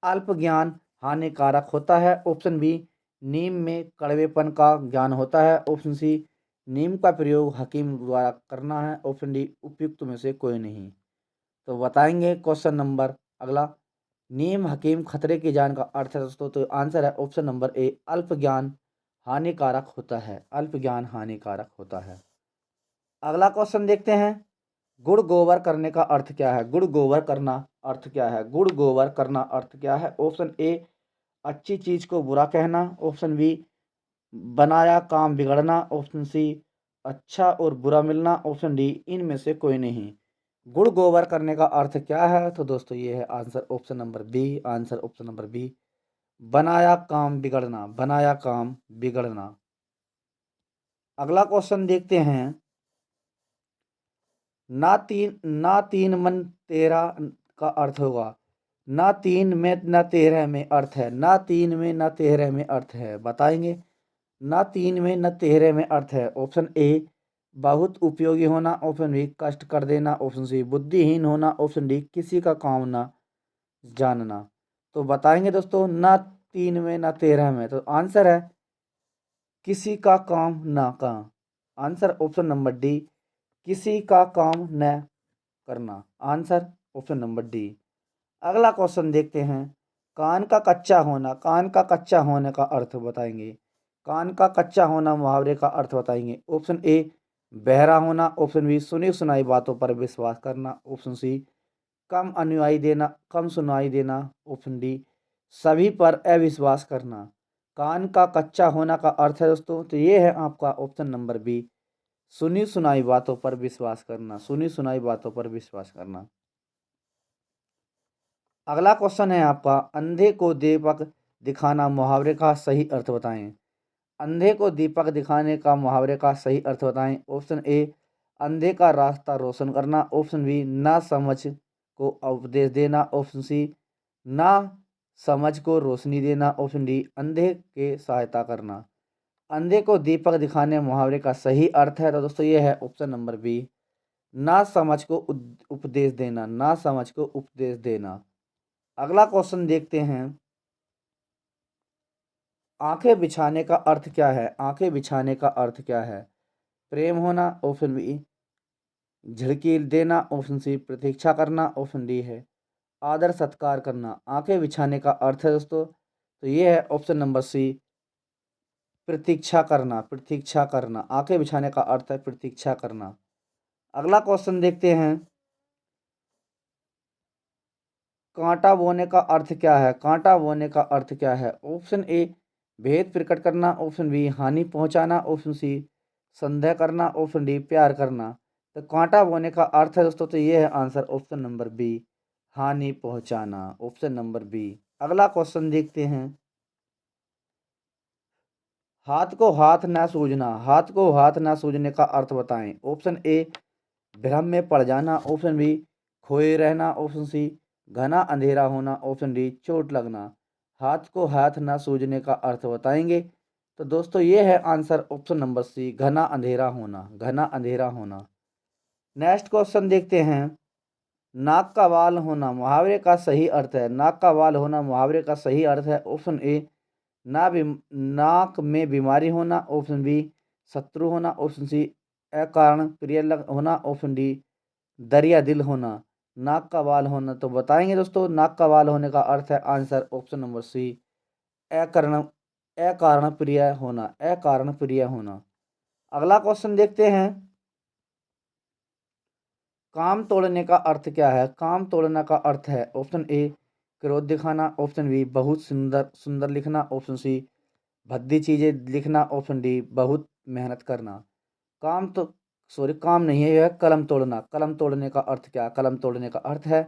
अल्प ज्ञान हानिकारक होता है, ऑप्शन बी नीम में कड़वेपन का ज्ञान होता है, ऑप्शन सी नीम का प्रयोग हकीम द्वारा करना है, ऑप्शन डी उपयुक्त में से कोई नहीं। तो बताएंगे क्वेश्चन नंबर अगला। नीम हकीम खतरे की जान का अर्थ है दोस्तों, तो आंसर है ऑप्शन नंबर ए, अल्प ज्ञान हानिकारक होता है। अल्प ज्ञान हानिकारक होता है। अगला क्वेश्चन देखते हैं। गुड़ गोबर करने का अर्थ क्या है? गुड़ गोबर करना अर्थ क्या है? गुड़ गोबर करना अर्थ क्या है? ऑप्शन ए अच्छी चीज को बुरा कहना, ऑप्शन बी बनाया काम बिगड़ना, ऑप्शन सी अच्छा और बुरा मिलना, ऑप्शन डी इनमें से कोई नहीं। गुड़ गोबर करने का अर्थ क्या है? तो दोस्तों ये है answer option number B, answer option number B, बनाया काम बिगड़ना। बनाया काम बिगड़ना। अगला क्वेश्चन देखते हैं। ना तीन मन तेरा का अर्थ होगा। ना तीन में न तेरह में अर्थ है। ना तीन में न तेरह में अर्थ है। बताएंगे। ना तीन में न तेरह में अर्थ है। ऑप्शन ए बहुत उपयोगी होना, ऑप्शन बी कष्ट कर देना, ऑप्शन सी बुद्धिहीन होना, ऑप्शन डी किसी का काम ना जानना। तो बताएंगे दोस्तों ना तीन में ना तेरह में, तो आंसर है किसी का काम ना का। आंसर ऑप्शन नंबर डी, किसी का काम न करना। Answer option number D. अगला क्वेश्चन देखते हैं। कान का कच्चा होना, कान का कच्चा होने का अर्थ बताएंगे। कान का कच्चा होना मुहावरे का अर्थ बताएंगे। ऑप्शन ए बहरा होना, ऑप्शन बी सुनी सुनाई बातों पर विश्वास करना, ऑप्शन सी कम अनुयायी देना, कम सुनाई देना, ऑप्शन डी सभी पर अविश्वास करना। कान का कच्चा होना का अर्थ है दोस्तों, तो ये है आपका ऑप्शन नंबर बी, सुनी सुनाई बातों पर विश्वास करना। सुनी सुनाई बातों पर विश्वास करना। अगला क्वेश्चन है आपका। अंधे को दीपक दिखाना मुहावरे का सही अर्थ बताएं। अंधे को दीपक दिखाने का मुहावरे का सही अर्थ बताएं। ऑप्शन ए अंधे का रास्ता रोशन करना, ऑप्शन बी ना समझ को उपदेश देना, ऑप्शन सी ना समझ को रोशनी देना, ऑप्शन डी अंधे के सहायता करना। अंधे को दीपक दिखाने मुहावरे का सही अर्थ है तो दोस्तों ये है ऑप्शन नंबर बी, ना समझ को उपदेश देना। ना समझ को उपदेश देना। अगला क्वेश्चन देखते हैं, आंखें बिछाने का अर्थ क्या है? आंखें बिछाने का अर्थ क्या है? प्रेम होना, ऑप्शन बी। झिड़की देना, ऑप्शन सी। प्रतीक्षा करना, ऑप्शन डी है आदर सत्कार करना। आंखें बिछाने का अर्थ है दोस्तों, तो ये है ऑप्शन नंबर सी, प्रतीक्षा करना। प्रतीक्षा करना, आंखें बिछाने का अर्थ है प्रतीक्षा करना। अगला क्वेश्चन देखते हैं, कांटा बोने का अर्थ क्या है? कांटा बोने का अर्थ क्या है? ऑप्शन ए, भेद प्रकट करना, ऑप्शन बी, हानि पहुंचाना, ऑप्शन सी, संदेह करना, ऑप्शन डी, प्यार करना। तो कांटा बोने का अर्थ है दोस्तों, तो ये है आंसर ऑप्शन नंबर बी, हानि पहुंचाना, ऑप्शन नंबर बी। अगला क्वेश्चन देखते हैं, हाथ को हाथ ना सूझना, हाथ को हाथ ना सूझने का अर्थ बताएं। ऑप्शन ए, भ्रम में पड़ जाना, ऑप्शन बी, खोए रहना, ऑप्शन सी, घना अंधेरा होना, ऑप्शन डी, चोट लगना। हाथ को हाथ ना सूझने का अर्थ बताएंगे, तो दोस्तों ये है आंसर ऑप्शन नंबर सी, घना अंधेरा होना, घना अंधेरा होना। नेक्स्ट क्वेश्चन देखते हैं, नाक का बाल होना मुहावरे का सही अर्थ है। नाक का बाल होना मुहावरे का सही अर्थ है, ऑप्शन ए, नाक में बीमारी होना, ऑप्शन बी, शत्रु होना, ऑप्शन सी, अकारण प्रिय होना, ऑप्शन डी, दरिया दिल होना। नाक का बाल होना, तो बताएंगे दोस्तों, नाक का बाल होने का अर्थ है आंसर ऑप्शन नंबर सी, अकारण अकारण प्रिय होना, अकारण प्रिय होना। अगला क्वेश्चन देखते हैं, काम तोड़ने का अर्थ क्या है? काम तोड़ने का अर्थ है, ऑप्शन ए, क्रोध दिखाना, ऑप्शन बी, बहुत सुंदर सुंदर लिखना, ऑप्शन सी, भद्दी चीजें लिखना, ऑप्शन डी, बहुत मेहनत करना। काम तो सॉरी, काम नहीं है, यह है कलम तोड़ना। कलम तोड़ने का अर्थ क्या? कलम तोड़ने का अर्थ है,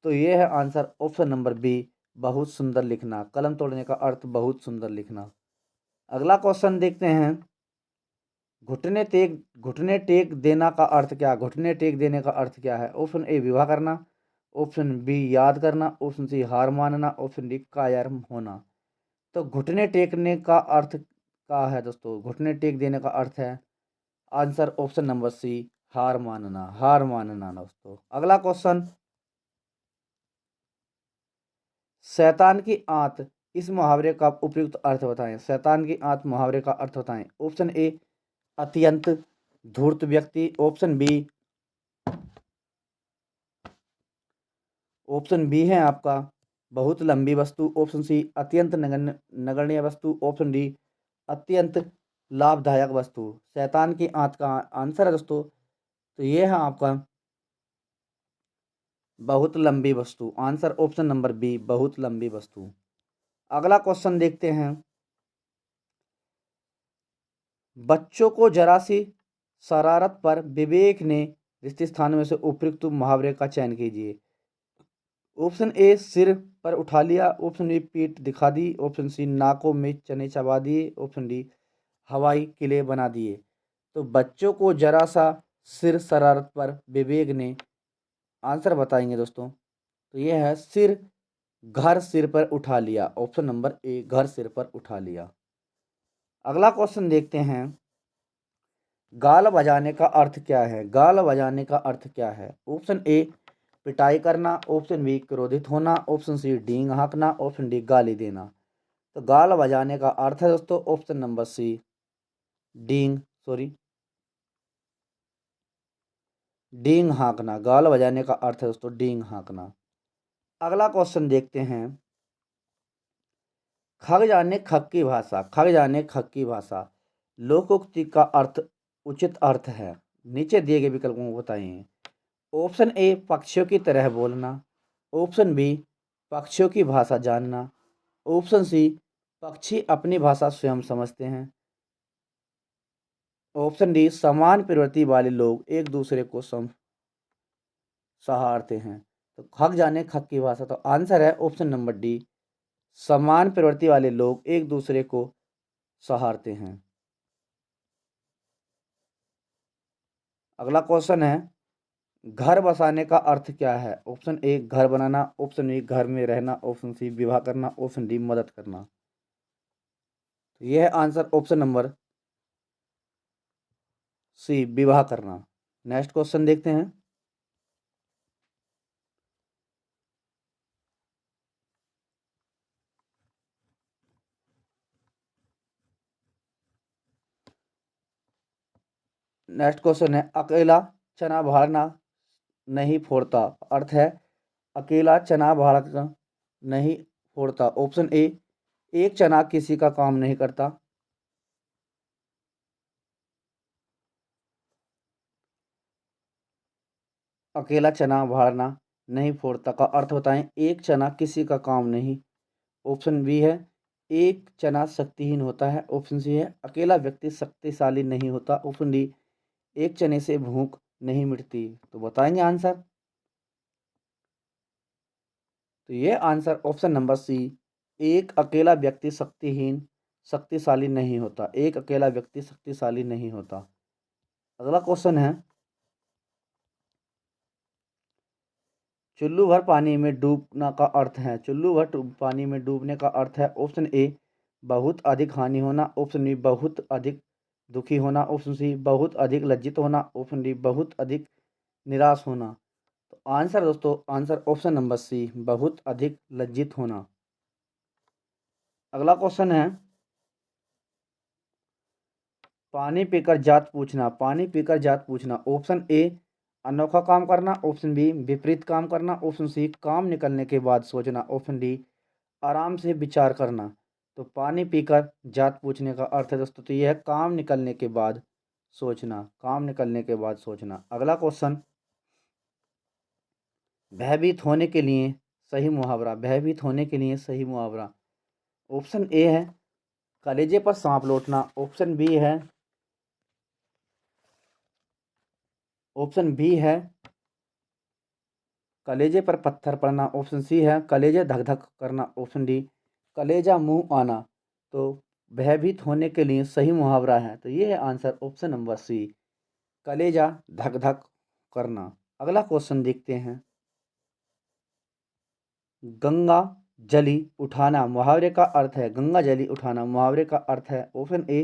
तो ये है आंसर ऑप्शन नंबर बी, बहुत सुंदर लिखना। कलम तोड़ने का अर्थ बहुत सुंदर लिखना। अगला क्वेश्चन देखते हैं, घुटने टेक देना का अर्थ क्या? घुटने टेक देने का अर्थ क्या है? ऑप्शन ए, विवाह करना, ऑप्शन बी, याद करना, ऑप्शन सी, हार मानना, ऑप्शन डी, कायर होना। तो घुटने टेकने का अर्थ क्या है दोस्तों? घुटने टेक देने का अर्थ है आंसर ऑप्शन नंबर सी, हार मानना, हार मानना दोस्तों। अगला क्वेश्चन, शैतान की आंत, इस मुहावरे का उपयुक्त अर्थ बताएं। शैतान की आंत मुहावरे का अर्थ बताएं। ऑप्शन ए, अत्यंत धूर्त व्यक्ति, ऑप्शन बी, ऑप्शन बी है आपका बहुत लंबी वस्तु, ऑप्शन सी, अत्यंत नगण्य वस्तु, ऑप्शन डी, अत्यंत लाभदायक वस्तु। शैतान की आंत का आंसर है दोस्तों, तो ये है आपका बहुत लंबी वस्तु। आंसर ऑप्शन नंबर बी, बहुत लंबी वस्तु। अगला क्वेश्चन देखते हैं, बच्चों को जरा सी शरारत पर विवेक ने रिक्त स्थान में से उपयुक्त मुहावरे का चयन कीजिए। ऑप्शन ए, सिर पर उठा लिया, ऑप्शन बी, पीठ दिखा दी, ऑप्शन सी, नाकों में चने चबा दिए, ऑप्शन डी, हवाई किले बना दिए। तो बच्चों को जरा सा सिर शरारत पर विवेक ने, आंसर बताएंगे दोस्तों, तो ये है घर सिर पर उठा लिया, ऑप्शन नंबर ए, घर सिर पर उठा लिया। अगला क्वेश्चन देखते हैं, गाल बजाने का अर्थ क्या है? गाल बजाने का अर्थ क्या है? ऑप्शन ए, पिटाई करना, ऑप्शन बी, क्रोधित होना, ऑप्शन सी, डींग हाँकना, ऑप्शन डी, गाली देना। तो गाल बजाने का अर्थ है दोस्तों ऑप्शन नंबर सी, डींग सॉरी डींग हाँकना। गाल बजाने का अर्थ है दोस्तों डींग हाँकना। अगला क्वेश्चन देखते हैं, खग जाने खग की भाषा, खग जाने खग की भाषा, लोकोक्ति का अर्थ, उचित अर्थ है, नीचे दिए गए विकल्पों को बताइए। ऑप्शन ए, पक्षियों की तरह बोलना, ऑप्शन बी, पक्षियों की भाषा जानना, ऑप्शन सी, पक्षी अपनी भाषा स्वयं समझते हैं, ऑप्शन डी, समान प्रवृत्ति वाले लोग एक दूसरे को सहारते हैं। तो खग जाने खग की भाषा, तो आंसर है ऑप्शन नंबर डी, समान प्रवृत्ति वाले लोग एक दूसरे को सहारते हैं। अगला क्वेश्चन है, घर बसाने का अर्थ क्या है? ऑप्शन ए, घर बनाना, ऑप्शन बी, घर में रहना, ऑप्शन सी, विवाह करना, ऑप्शन डी, मदद करना। तो यह है आंसर ऑप्शन नंबर सी, विवाह करना। नेक्स्ट क्वेश्चन देखते हैं, नेक्स्ट क्वेश्चन है, अकेला चना भाड़ना नहीं फोड़ता। अर्थ है अकेला चना भाड़ना नहीं फोड़ता। ऑप्शन ए, एक चना किसी का काम नहीं करता। अकेला चना भाड़ना नहीं फोड़ता का अर्थ बताएं। एक चना किसी का काम नहीं। ऑप्शन बी है, एक चना शक्तिहीन होता है। ऑप्शन सी है, अकेला व्यक्ति शक्तिशाली नहीं होता। ऑप्शन डी, एक चने से भूख नहीं मिटती। तो बताएंगे आंसर। तो ये आंसर ऑप्शन नंबर सी, एक अकेला व्यक्ति शक्तिशाली नहीं होता। एक अकेला व्यक्ति शक्तिशाली नहीं होता। अगला क्वेश्चन है, चुल्लू भर पानी में डूबना का अर्थ है। चुल्लू भर पानी में डूबने का अर्थ है। ऑप्शन ए, बहुत अधिक हानि होना। ऑप्शन बी, बहुत अधिक दुखी होना। ऑप्शन सी, बहुत अधिक लज्जित होना। ऑप्शन डी, बहुत अधिक निराश होना। तो आंसर दोस्तों, आंसर ऑप्शन नंबर सी, बहुत अधिक लज्जित होना। अगला क्वेश्चन है, पानी पीकर जात पूछना। पानी पीकर जात पूछना। ऑप्शन ए, अनोखा काम करना। ऑप्शन बी, विपरीत काम करना। ऑप्शन सी, काम निकलने के बाद सोचना। ऑप्शन डी, आराम से विचार करना। तो पानी पीकर जात पूछने का अर्थ है दोस्तों, तो यह है काम निकलने के बाद सोचना। काम निकलने के बाद सोचना। अगला क्वेश्चन, भयभीत होने के लिए सही मुहावरा। भयभीत होने के लिए सही मुहावरा। ऑप्शन ए है, कलेजे पर सांप लौटना। ऑप्शन बी है, ऑप्शन बी है, कलेजे पर पत्थर पड़ना। ऑप्शन सी है, कलेजे धक धक करना। ऑप्शन डी, कलेजा मुंह आना। तो भयभीत होने के लिए सही मुहावरा है, तो ये है आंसर ऑप्शन नंबर सी, कलेजा धक धक करना। अगला क्वेश्चन देखते हैं, गंगा जली उठाना मुहावरे का अर्थ है। गंगा जली उठाना मुहावरे का अर्थ है। ऑप्शन ए,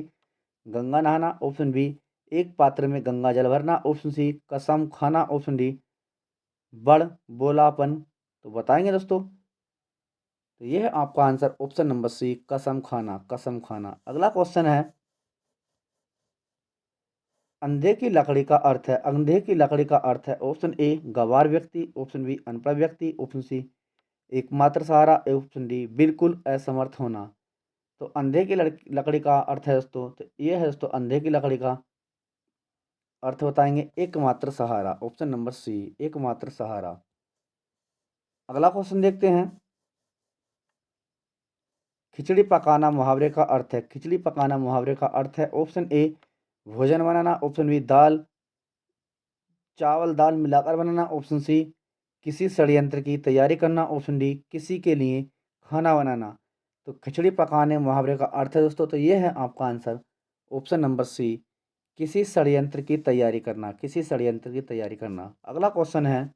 गंगा नहाना। ऑप्शन बी, एक पात्र में गंगा जल भरना। ऑप्शन सी, कसम खाना। ऑप्शन डी, बड़ बोलापन। तो बताएंगे दोस्तों। तो ये है आपका आंसर ऑप्शन नंबर सी, कसम खाना। कसम खाना। अगला क्वेश्चन है, अंधे की लकड़ी का अर्थ है। अंधे की लकड़ी का अर्थ है। ऑप्शन ए, गंवार व्यक्ति। ऑप्शन बी, अनपढ़ व्यक्ति। ऑप्शन सी, एकमात्र सहारा। ऑप्शन डी, बिल्कुल असमर्थ होना। तो अंधे की लकड़ी का अर्थ है दोस्तों, तो ये है दोस्तों, अंधे की लकड़ी का अर्थ बताएंगे एकमात्र सहारा। ऑप्शन नंबर सी, एकमात्र सहारा। अगला क्वेश्चन देखते हैं, खिचड़ी पकाना मुहावरे का अर्थ है। खिचड़ी पकाना मुहावरे का अर्थ है। ऑप्शन ए, भोजन बनाना। ऑप्शन बी, दाल चावल दाल मिलाकर बनाना। ऑप्शन सी, किसी षड्यंत्र की तैयारी करना। ऑप्शन डी, किसी के लिए खाना बनाना। तो खिचड़ी पकाने मुहावरे का अर्थ है दोस्तों, तो ये है आपका आंसर ऑप्शन नंबर सी, किसी षड्यंत्र की तैयारी करना। किसी षड्यंत्र की तैयारी करना। अगला क्वेश्चन है,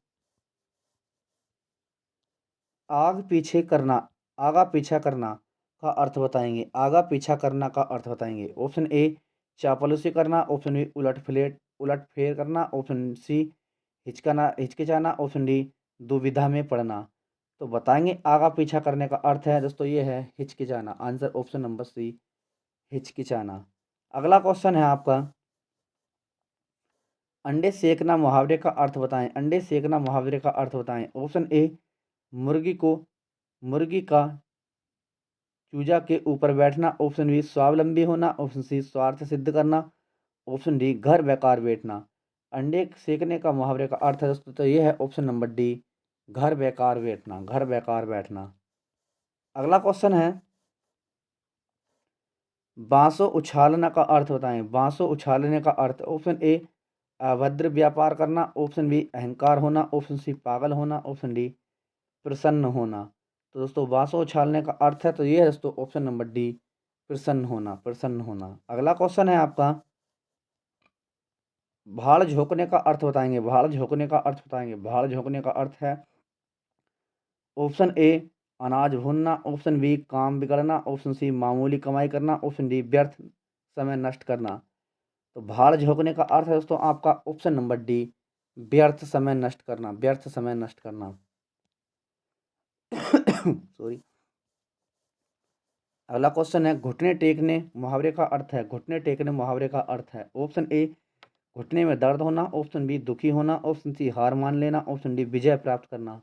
आग पीछे करना, आगा पीछा करना का अर्थ बताएंगे। आगा पीछा करना का अर्थ बताएंगे। ऑप्शन ए, चापलूसी करना। ऑप्शन बी, उलट फेर करना। ऑप्शन सी, हिचकिचाना। ऑप्शन डी, दुविधा में पड़ना। तो बताएंगे आगा पीछा करने का अर्थ है दोस्तों, ये है हिचकिचाना। आंसर ऑप्शन नंबर सी, हिचकिचाना। अगला क्वेश्चन है आपका, अंडे सेकना मुहावरे का अर्थ बताएं। अंडे सेकना मुहावरे का अर्थ बताएं। ऑप्शन ए, मुर्गी को मुर्गी का चूजा के ऊपर बैठना। ऑप्शन बी, स्वावलंबी होना। ऑप्शन सी, स्वार्थ सिद्ध करना। ऑप्शन डी, घर बेकार बैठना। अंडे सेकने का मुहावरे का अर्थ है दोस्तों, तो ये है ऑप्शन नंबर डी, घर बेकार बैठना। घर बेकार बैठना। अगला क्वेश्चन है, बांसों उछालना का अर्थ बताएं। बांसों उछालने का अर्थ। ऑप्शन ए, अभद्र व्यापार करना। ऑप्शन बी, अहंकार होना। ऑप्शन सी, पागल होना। ऑप्शन डी, प्रसन्न होना। तो दोस्तों बांसुरी उछालने का अर्थ है, तो ये है दोस्तों ऑप्शन नंबर डी, प्रसन्न होना। प्रसन्न होना। अगला क्वेश्चन है आपका, भाड़ झोंकने का अर्थ बताएंगे। भाड़ झोंकने का अर्थ बताएंगे। भाड़ झोंकने का अर्थ है, ऑप्शन ए, अनाज भूनना। ऑप्शन बी, काम बिगड़ना। ऑप्शन सी, मामूली कमाई करना। ऑप्शन डी, व्यर्थ समय नष्ट करना। तो भाड़ झोंकने का अर्थ है दोस्तों आपका ऑप्शन नंबर डी, व्यर्थ समय नष्ट करना। व्यर्थ समय नष्ट करना। सॉरी। अगला क्वेश्चन है, घुटने टेकने मुहावरे का अर्थ है। घुटने टेकने मुहावरे का अर्थ है। ऑप्शन ए, घुटने में दर्द होना, ऑप्शन बी दुखी होना, ऑप्शन सी हार मान लेना, ऑप्शन डी विजय प्राप्त करना।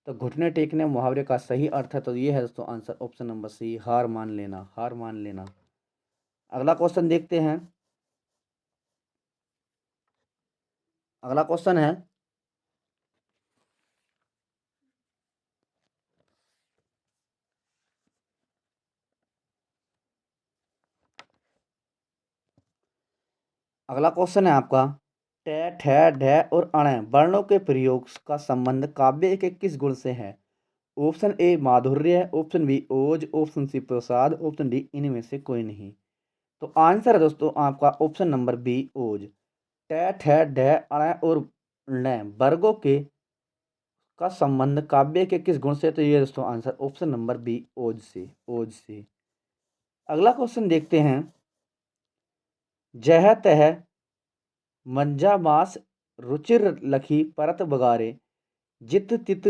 तो घुटने टेकने मुहावरे का सही अर्थ है तो ये है दोस्तों आंसर ऑप्शन नंबर सी, हार मान लेना, हार मान लेना। अगला क्वेश्चन देखते हैं। अगला क्वेश्चन है, अगला क्वेश्चन है आपका, ट, ठ, ढ और अण वर्णों के प्रयोग का संबंध काव्य के किस गुण से है? ऑप्शन ए माधुर्य, ऑप्शन बी ओज, ऑप्शन सी प्रसाद, ऑप्शन डी इनमें से कोई नहीं। तो आंसर है दोस्तों आपका ऑप्शन नंबर बी ओज। ट, ठ, ढ, अण और ण वर्गों के का संबंध काव्य के किस गुण से? तो ये दोस्तों आंसर ऑप्शन नंबर बी ओज से, ओज से। अगला क्वेश्चन देखते हैं। जह तह मंजा मास रुचिर लखी परत बगारे, जित तित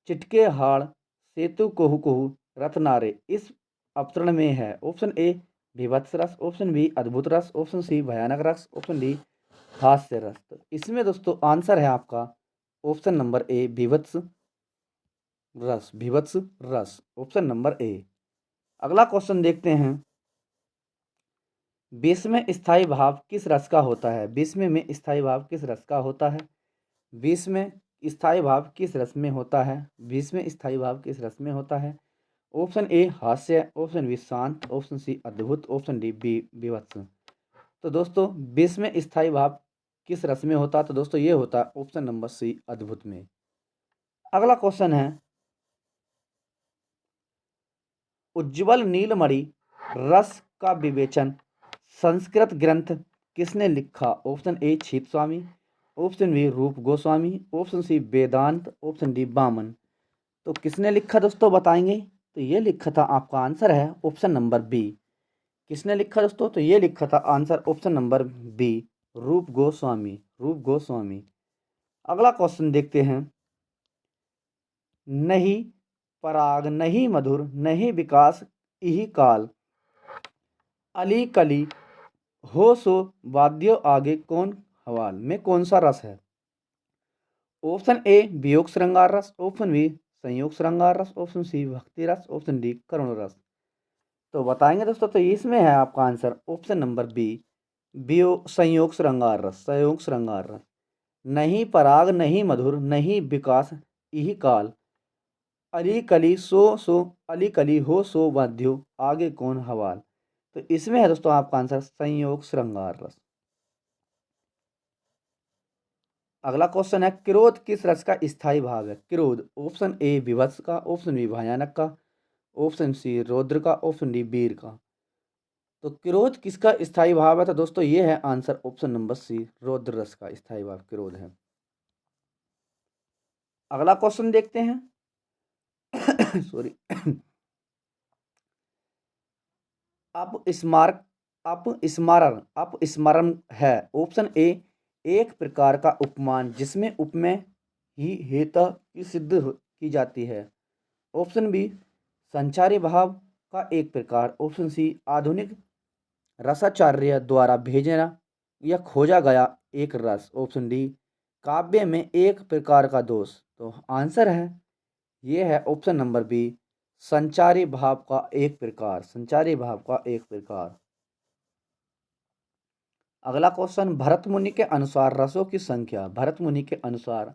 चिटके हाड़ सेतु कोहु कोहु रत्नारे इस अवतरण में है? ऑप्शन ए भीभत्स रस, ऑप्शन बी अद्भुत रस, ऑप्शन सी भयानक रस, ऑप्शन डी हास्य रस। तो इसमें दोस्तों आंसर है आपका ऑप्शन नंबर ए भीभत्स रस, भीभत्स रस, ऑप्शन नंबर ए। अगला क्वेश्चन देखते हैं। बीसवें स्थायी भाव किस रस का होता है? बीसवें में स्थायी भाव किस रस का होता है? बीसवें स्थायी भाव किस रस में होता है? बीसवें स्थायी भाव किस रस में होता है? ऑप्शन ए हास्य, ऑप्शन बी शांत, ऑप्शन सी अद्भुत, ऑप्शन डी विवत्स। तो दोस्तों बीसवें स्थायी भाव किस रस में होता है? तो दोस्तों ये होता है ऑप्शन नंबर सी अद्भुत में। अगला क्वेश्चन है, उज्ज्वल नीलमणि रस का विवेचन संस्कृत ग्रंथ किसने लिखा? ऑप्शन ए छित स्वामी, ऑप्शन बी रूप गोस्वामी, ऑप्शन सी वेदांत, ऑप्शन डी बामन। तो किसने लिखा दोस्तों बताएंगे? तो ये लिखा था, आपका आंसर है ऑप्शन नंबर बी। किसने लिखा दोस्तों? तो ये लिखा था आंसर ऑप्शन नंबर बी, रूप गोस्वामी, रूप गोस्वामी। अगला क्वेश्चन देखते हैं। नहीं पराग नहीं मधुर नहीं विकास इही काल, अली कली हो सो वाद्यो आगे कौन हवाल में कौन सा रस है? ऑप्शन ए वियोग श्रृंगार रस, ऑप्शन बी संयोग श्रृंगार रस, ऑप्शन सी भक्ति रस, ऑप्शन डी करुण रस। तो बताएंगे दोस्तों, तो इसमें है आपका आंसर ऑप्शन नंबर बी, वियोग संयोग श्रृंगार रस, संयोग श्रृंगार रस। नहीं पराग नहीं मधुर नहीं विकास इही काल, अली कली सो अली कली हो सो वाद्यो आगे कौन हवाल। तो इसमें है दोस्तों आपका आंसर संयोग श्रृंगार रस। अगला क्वेश्चन है, क्रोध किस रस का स्थायी भाव है? क्रोध ऑप्शन ए विभत्स का, ऑप्शन बी भयानक का, ऑप्शन सी रौद्र का, ऑप्शन डी वीर का। तो क्रोध किसका स्थायी भाव है? तो दोस्तों ये है आंसर ऑप्शन नंबर सी, रौद्र रस का स्थायी भाव क्रोध है। अगला क्वेश्चन देखते हैं। सॉरी। अपस्मारक, अपस्मरण है। ऑप्शन ए एक प्रकार का उपमान जिसमें उपमेय ही हेता की की जाती है, ऑप्शन बी संचारी भाव का एक प्रकार, ऑप्शन सी आधुनिक रसाचार्य द्वारा भेजना या खोजा गया एक रस, ऑप्शन डी काव्य में एक प्रकार का दोष। तो आंसर है ये है ऑप्शन नंबर बी, संचारी भाव का एक प्रकार, संचारी भाव का एक प्रकार। अगला क्वेश्चन, भरत मुनि के अनुसार रसों की संख्या, भरत मुनि के अनुसार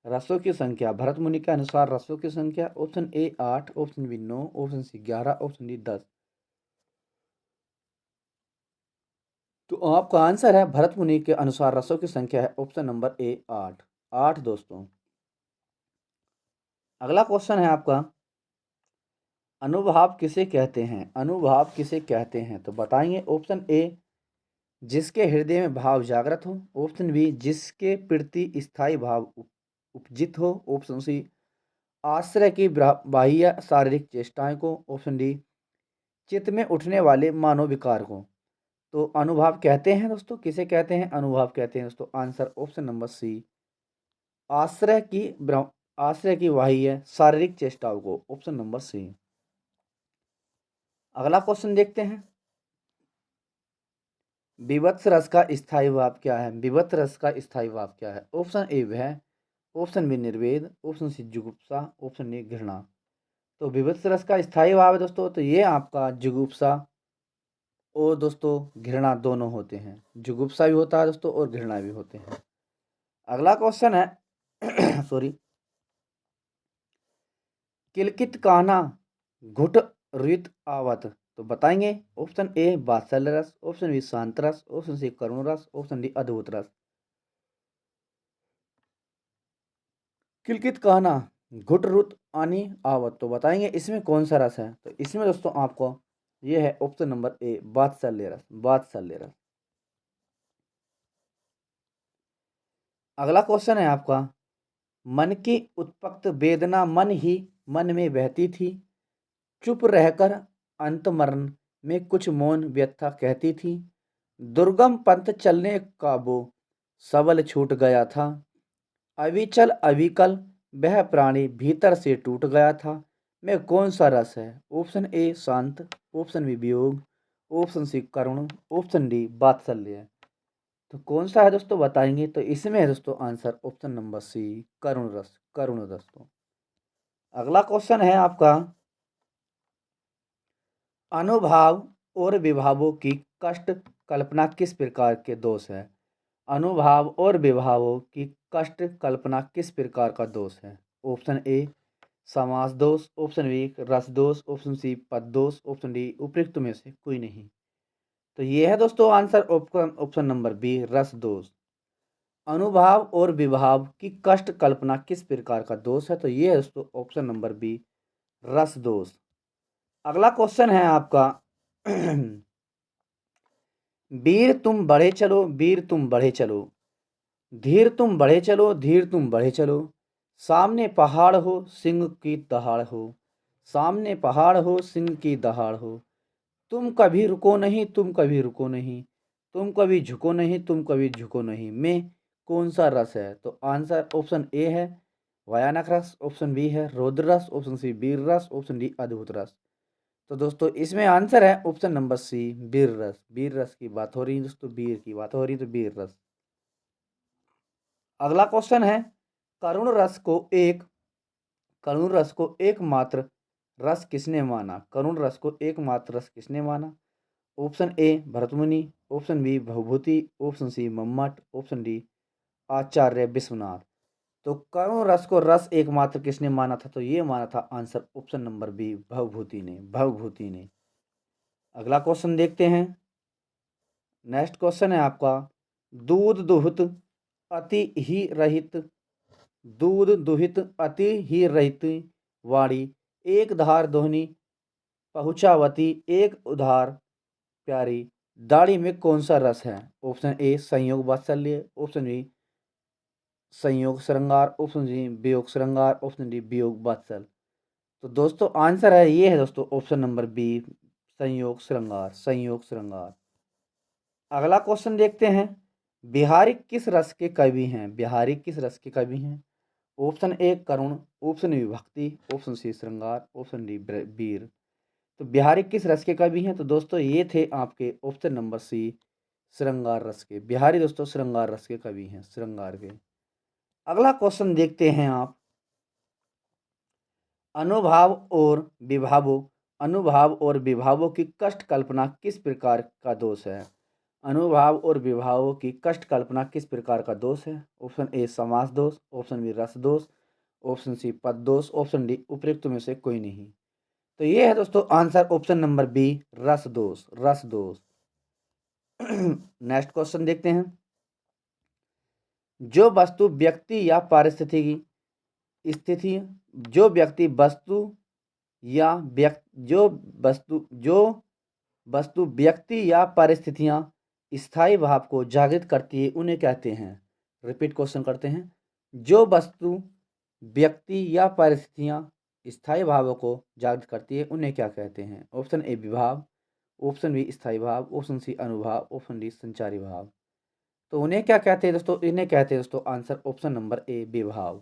रसों की संख्या, भरत मुनि के अनुसार रसों की संख्या, option A 8, option B 9, option C 11, option D 10। तो आपका आंसर है भरत मुनि के अनुसार रसों की संख्या है ऑप्शन नंबर ए 8, 8 दोस्तों। अगला क्वेश्चन है आपका, अनुभाव किसे कहते हैं? अनुभाव किसे कहते हैं? तो बताएंगे। ऑप्शन ए जिसके हृदय में भाव जागृत हो, ऑप्शन बी जिसके प्रति स्थायी भाव उपजित हो, ऑप्शन सी आश्रय की बाह्य शारीरिक चेष्टाएं को, ऑप्शन डी चित्त में उठने वाले मानोविकार को। तो अनुभाव कहते हैं दोस्तों, किसे कहते हैं? अनुभाव कहते हैं दोस्तों, आंसर ऑप्शन नंबर सी आश्रय की आश्रय की बाह्य शारीरिक चेष्टाओं को, ऑप्शन नंबर सी। अगला क्वेश्चन देखते हैं। विवत्स रस का स्थायी भाव क्या है? विवत्स रस का स्थायी भाव क्या है? ऑप्शन ए भय, ऑप्शन बी निर्वेद, ऑप्शन सी जुगुप्सा, ऑप्शन डी घृणा। तो विवत्स रस का स्थायी भाव है दोस्तों, तो ये आपका जुगुप्सा और दोस्तों घृणा दोनों होते हैं। जुगुप्सा भी होता है दोस्तों और घृणा भी होते हैं। अगला क्वेश्चन है सॉरी, किलकित कान्हा घुट रुत आवत, तो बताएंगे। ऑप्शन ए वात्सल्य रस, ऑप्शन बी शांत रस, ऑप्शन सी करुण रस, ऑप्शन डी अद्भुत रस। किलकित कान्हा घुट रुत आनी आवत, तो बताएंगे इसमें कौन सा रस है? तो इसमें दोस्तों आपको ये है ऑप्शन नंबर ए वात्सल्य रस, वात्सल्य रस। अगला क्वेश्चन है आपका, मन की उत्पक्त वेदना मन ही मन में बहती थी, चुप रहकर अंतमरण में कुछ मौन व्यथा कहती थी, दुर्गम पंथ चलने का वो सबल छूट गया था, अविचल अविकल वह प्राणी भीतर से टूट गया था, में कौन सा रस है? ऑप्शन ए शांत, ऑप्शन बी वियोग, ऑप्शन सी करुण, ऑप्शन डी वात्सल्य। तो कौन सा है दोस्तों बताएंगे? तो इसमें है दोस्तों आंसर ऑप्शन नंबर सी करुण रस, करुण दोस्तों। अगला क्वेश्चन है आपका, अनुभाव और विभावों की कष्ट कल्पना किस प्रकार के दोष है? अनुभाव और विभावों की कष्ट कल्पना किस प्रकार का दोष है? ऑप्शन ए समास दोष, ऑप्शन बी रस दोष, ऑप्शन सी पद दोष, ऑप्शन डी उपयुक्त में से कोई नहीं। तो ये है दोस्तों answer option option number B रस दोष। अनुभाव और विभाव की कष्ट कल्पना किस प्रकार का दोष है? तो ये है दोस्तों ऑप्शन नंबर बी रस दोष। अगला क्वेश्चन है आपका वीर तुम बढ़े चलो, वीर तुम बढ़े चलो, धीर तुम बढ़े चलो, धीर तुम बढ़े चलो, सामने पहाड़ हो सिंह की दहाड़ हो, सामने पहाड़ हो सिंह की दहाड़ हो, तुम कभी रुको नहीं, तुम कभी रुको नहीं, तुम कभी झुको नहीं, तुम कभी झुको नहीं, में कौन सा रस है? तो आंसर ऑप्शन ए है भयानक रस, ऑप्शन बी है रौद्र रस, ऑप्शन सी वीर रस, ऑप्शन डी अद्भुत रस। तो दोस्तों इसमें आंसर है ऑप्शन नंबर सी वीर रस। वीर रस की बात हो रही है दोस्तों, वीर की बात हो रही है तो वीर रस। अगला क्वेश्चन है, करुण रस को एक करुण रस को एकमात्र रस किसने माना? करुण रस को एकमात्र रस किसने माना? Option A Bharatmuni, option B Bhavabhuti, option C Mammat, option D Acharya Vishwanath. तो करुण रस को रस एकमात्र किसने माना था? तो ये माना था answer option number B Bhavabhuti ने, भवभूति ने। अगला क्वेश्चन देखते हैं। नेक्स्ट क्वेश्चन है आपका, दूध दुहित अति ही रहित, दूध दुहित अति ही रहित वाणी, एक धार दोहनी पहुँचावती, एक उधार प्यारी, दाढ़ी में कौन सा रस है? ऑप्शन ए संयोग वात्सल्य, ऑप्शन बी संयोग श्रृंगार, ऑप्शन सी वियोग श्रृंगार, ऑप्शन डी वियोग वात्सल। तो दोस्तों आंसर है ये है दोस्तों ऑप्शन नंबर बी संयोग श्रृंगार, संयोग श्रृंगार। अगला क्वेश्चन देखते हैं, बिहारी किस रस के कवि हैं? बिहारी किस रस के कवि हैं? ऑप्शन ए करुण, ऑप्शन बी भक्ति, ऑप्शन सी श्रृंगार, ऑप्शन डी वीर। तो बिहारी किस रस के कवि हैं? तो दोस्तों ये थे आपके ऑप्शन नंबर सी श्रृंगार रस के। बिहारी दोस्तों श्रृंगार रस के कवि हैं, श्रृंगार के। अगला क्वेश्चन देखते हैं आप, अनुभाव और विभावों अनुभाव और विभावों की कष्ट कल्पना किस प्रकार का दोष है? अनुभाव और विभावों की कष्ट कल्पना किस प्रकार का दोष है? ऑप्शन ए समास दोष, ऑप्शन बी रस दोष, ऑप्शन सी पद दोष, ऑप्शन डी उपयुक्त में से कोई नहीं। तो ये है दोस्तों आंसर ऑप्शन नंबर बी रस दोष, रस दोष। नेक्स्ट क्वेश्चन देखते हैं, जो वस्तु व्यक्ति या पारिस्थितिकी स्थिति जो व्यक्ति वस्तु या जो वस्तु व्यक्ति या परिस्थितियां स्थायी भाव को जागृत करती है उन्हें कहते हैं। रिपीट क्वेश्चन करते हैं, जो वस्तु व्यक्ति या परिस्थितियां स्थायी भावों को जागृत करती है उन्हें क्या कहते हैं? ऑप्शन ए विभाव, ऑप्शन बी स्थायी भाव, ऑप्शन सी अनुभाव, ऑप्शन डी संचारी भाव। तो उन्हें क्या कहते हैं दोस्तों? इन्हें कहते हैं दोस्तों आंसर ऑप्शन नंबर ए विभाव।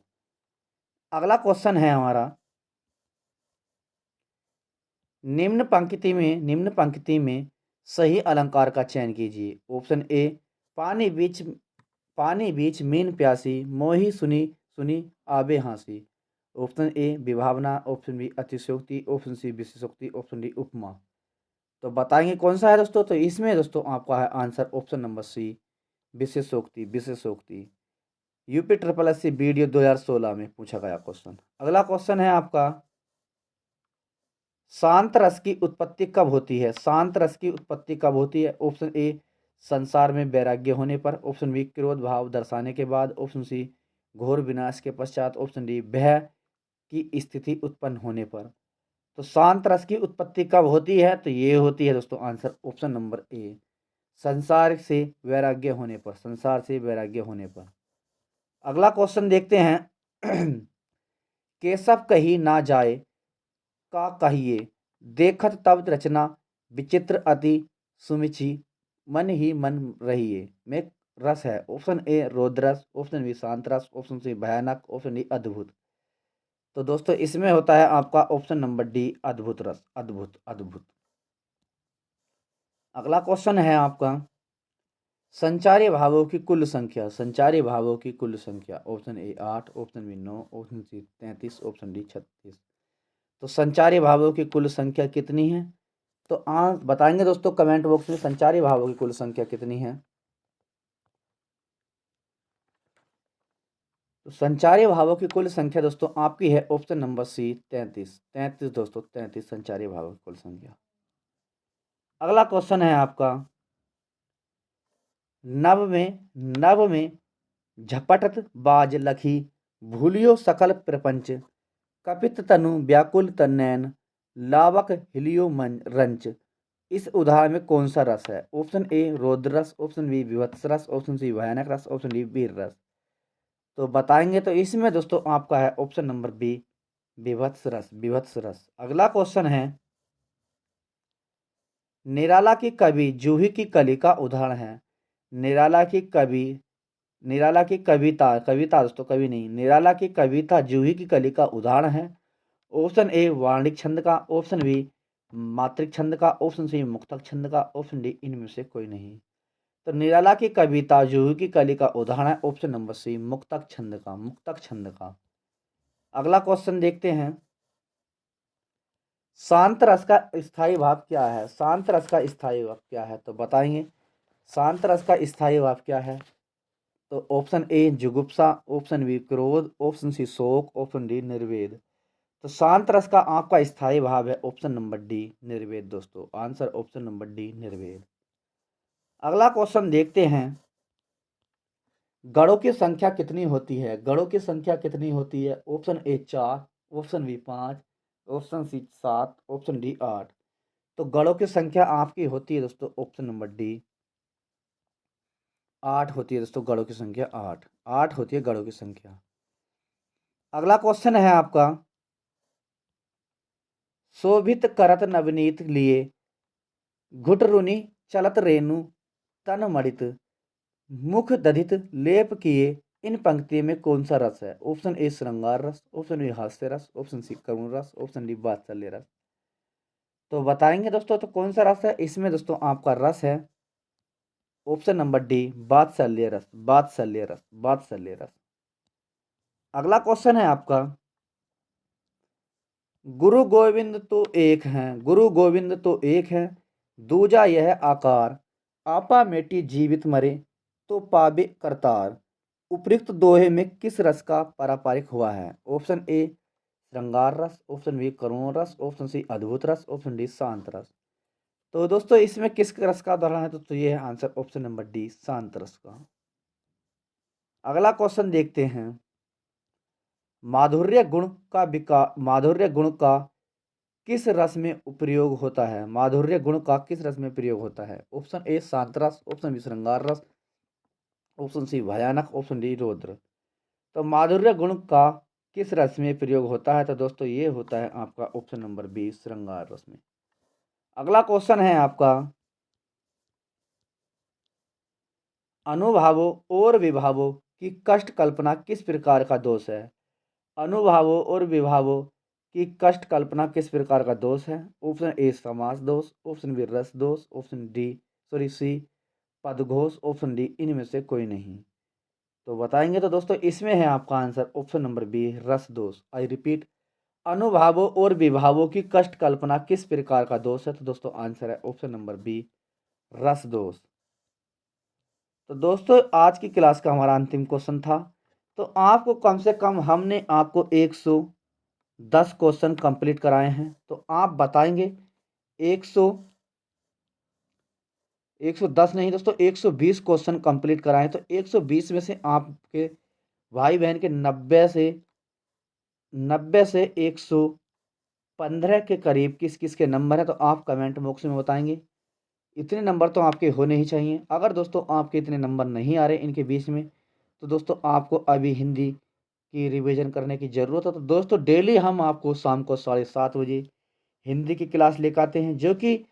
अगला क्वेश्चन है हमारा, निम्न पंक्ति में सही अलंकार का चयन कीजिए। ऑप्शन ए, पानी बीच पानी बीच मीन प्यासी, मोही सुनी सुनी आबे हाँसी। ऑप्शन ए विभावना, ऑप्शन बी अतिशयोक्ति, ऑप्शन सी विशेषोक्ति, ऑप्शन डी उपमा। तो बताएंगे कौन सा है दोस्तों? तो इसमें दोस्तों आपका है आंसर ऑप्शन नंबर सी, विशेषोक्ति। विशेषोक्ति UP triple S C video 2016 में पूछा गया क्वेश्चन। अगला क्वेश्चन है आपका, शांत रस की उत्पत्ति कब होती है? शांत रस की उत्पत्ति कब होती है? ऑप्शन ए, संसार में वैराग्य होने पर, ऑप्शन बी क्रोध भाव दर्शाने के बाद, ऑप्शन सी घोर विनाश के पश्चात, ऑप्शन डी भय की स्थिति उत्पन्न होने पर। तो शांत रस की उत्पत्ति कब होती है? तो ये होती है दोस्तों आंसर ऑप्शन नंबर ए, संसार से वैराग्य होने पर। संसार से वैराग्य होने पर। अगला क्वेश्चन देखते हैं। केशव कही ना जाए का कहिए, देखत तब रचना विचित्र अति सुमिचि, मन ही मन रहिए में रस है। ऑप्शन ए रौद्रस, ऑप्शन बी शांत रस, ऑप्शन सी भयानक, ऑप्शन डी अद्भुत। तो दोस्तों इसमें होता है आपका ऑप्शन नंबर डी, अद्भुत रस। अद्भुत अद्भुत। अगला क्वेश्चन है आपका, संचारी भावों की कुल संख्या। संचारी भावों की कुल संख्या। Option A 8, option B 9, option C 33, option D 36। तो संचारी भावों की कुल संख्या कितनी है? तो आप बताएंगे दोस्तों कमेंट बॉक्स में संचारी भावों की कुल संख्या कितनी है। तो संचारी भावों की कुल संख्या दोस्तों आपकी है ऑप्शन नंबर सी, 33। 33 दोस्तों, 33 संचारी भावों की कुल संख्या। अगला क्वेश्चन है आपका, नभ में झपटत बाज लखी, भूलियो सकल प्रपंच, कपित तनु व्याकुल तनैन, लावक हिलियो मन रंच। इस उदाहरण में कौन सा रस है? ऑप्शन ए रौद्र रस, ऑप्शन बी विभत्स रस, ऑप्शन सी भयानक रस, ऑप्शन डी वीर रस। तो बताएंगे तो इसमें दोस्तों आपका है ऑप्शन नंबर बी, विभत्स रस। विभत्स रस। अगला क्वेश्चन है, निराला की कवि जूही की कली का उदाहरण है। निराला की कवि निराला की कविता, कविता दोस्तों कवि नहीं, निराला की कविता जूही की कली का उदाहरण है। ऑप्शन ए वार्णिक छंद का, ऑप्शन बी मात्रिक छंद का, ऑप्शन सी मुक्तक छंद का, ऑप्शन डी इनमें से कोई नहीं। तो निराला की कविता जूही की कली का उदाहरण है ऑप्शन नंबर सी, मुक्तक छंद का। मुक्तक छंद का। अगला क्वेश्चन देखते हैं, शांत रस का स्थायी भाव क्या है? शांत रस का स्थायी भाव क्या है? तो बताएंगे शांत रस का स्थायी भाव क्या है। तो ऑप्शन ए जुगुप्सा, ऑप्शन बी क्रोध, ऑप्शन सी शोक, ऑप्शन डी निर्वेद। तो शांत रस का आपका स्थायी भाव है ऑप्शन नंबर डी, निर्वेद। दोस्तों आंसर ऑप्शन नंबर डी, निर्वेद। अगला क्वेश्चन देखते हैं, गणों की संख्या कितनी होती है? गणों की संख्या कितनी होती है? Option A 4, option B 5, option C 7, option D 8। तो गणों की संख्या आपकी होती है दोस्तों ऑप्शन नंबर डी, 8 होती है दोस्तों। गणों की संख्या 8, 8 होती है गणों की संख्या। अगला क्वेश्चन है आपका, शोभित करत नवनीत लिए, घुटरुनि चलत रेणु तन मणित, मुख दधित लेप किए, इन पंक्तियों में कौन सा रस है? ऑप्शन ए श्रृंगार रस, ऑप्शन बी हास्य रस, ऑप्शन सी करुण रस, ऑप्शन डी वात्सल्य रस। तो बताएंगे दोस्तों तो कौन सा रस है? इसमें दोस्तों आपका रस है ऑप्शन नंबर डी, वात्सल्य रस। वात्सल्य रस। वात्सल्य रस। अगला क्वेश्चन है आपका, गुरु गोविंद तो एक हैं, गुरु गोविंद तो एक है, दूजा यह आकार, आपा मेटी जीवित मरे, तो पाबे करतार। उपयुक्त दोहे में किस रस का पारंपरिक हुआ है? ऑप्शन ए श्रृंगार रस, ऑप्शन बी करुण रस, ऑप्शन सी अद्भुत रस, ऑप्शन डी शांत रस। तो दोस्तों इसमें किस रस का उदाहरण है? तो ये है आंसर ऑप्शन नंबर डी, शांत रस का। अगला क्वेश्चन देखते हैं, माधुर्य गुण का किस रस में प्रयोग होता है? माधुर्य गुण का किस रस में प्रयोग होता है? ऑप्शन ए शांत रस, ऑप्शन बी श्रृंगार रस, ऑप्शन सी भयानक, ऑप्शन डी रौद्र। तो माधुर्य गुण का किस रस में प्रयोग होता है? तो दोस्तों ये होता है आपका ऑप्शन नंबर बी, श्रृंगार रस में। अगला क्वेश्चन है आपका, अनुभावों और विभावों की कष्ट कल्पना किस प्रकार का दोष है? अनुभावों और विभावों कि कष्ट कल्पना किस प्रकार का दोष है? ऑप्शन ए समास दोष, ऑप्शन बी रस दोष, ऑप्शन सी पदघोष, ऑप्शन डी इनमें से कोई नहीं। तो बताएंगे तो दोस्तों इसमें है आपका आंसर ऑप्शन नंबर बी रस दोष। आई रिपीट, अनुभावों और विभावों की कष्ट कल्पना किस प्रकार का दोष है? तो दोस्तों आंसर है ऑप्शन नंबर बी रस दोष। तो दोस्तों आज की क्लास का हमारा अंतिम क्वेश्चन था। तो आपको कम से कम हमने आपको 110 क्वेश्चन कंप्लीट कराए हैं। तो आप बताएंगे 110 नहीं दोस्तों 120 क्वेश्चन कंप्लीट कराएं। तो 120 में से आपके भाई बहन के 90 से 115 के करीब किस किस के नंबर है? तो आप कमेंट बॉक्स में बताएंगे। इतने नंबर तो आपके होने ही चाहिए। अगर दोस्तों आपके इतने नंबर नहीं आ रहे इनके बीच में, तो दोस्तों आपको अभी हिंदी की रिवीजन करने की ज़रूरत है। तो दोस्तों डेली हम आपको शाम को 7:30 बजे हिंदी की क्लास लेकर आते हैं, जो कि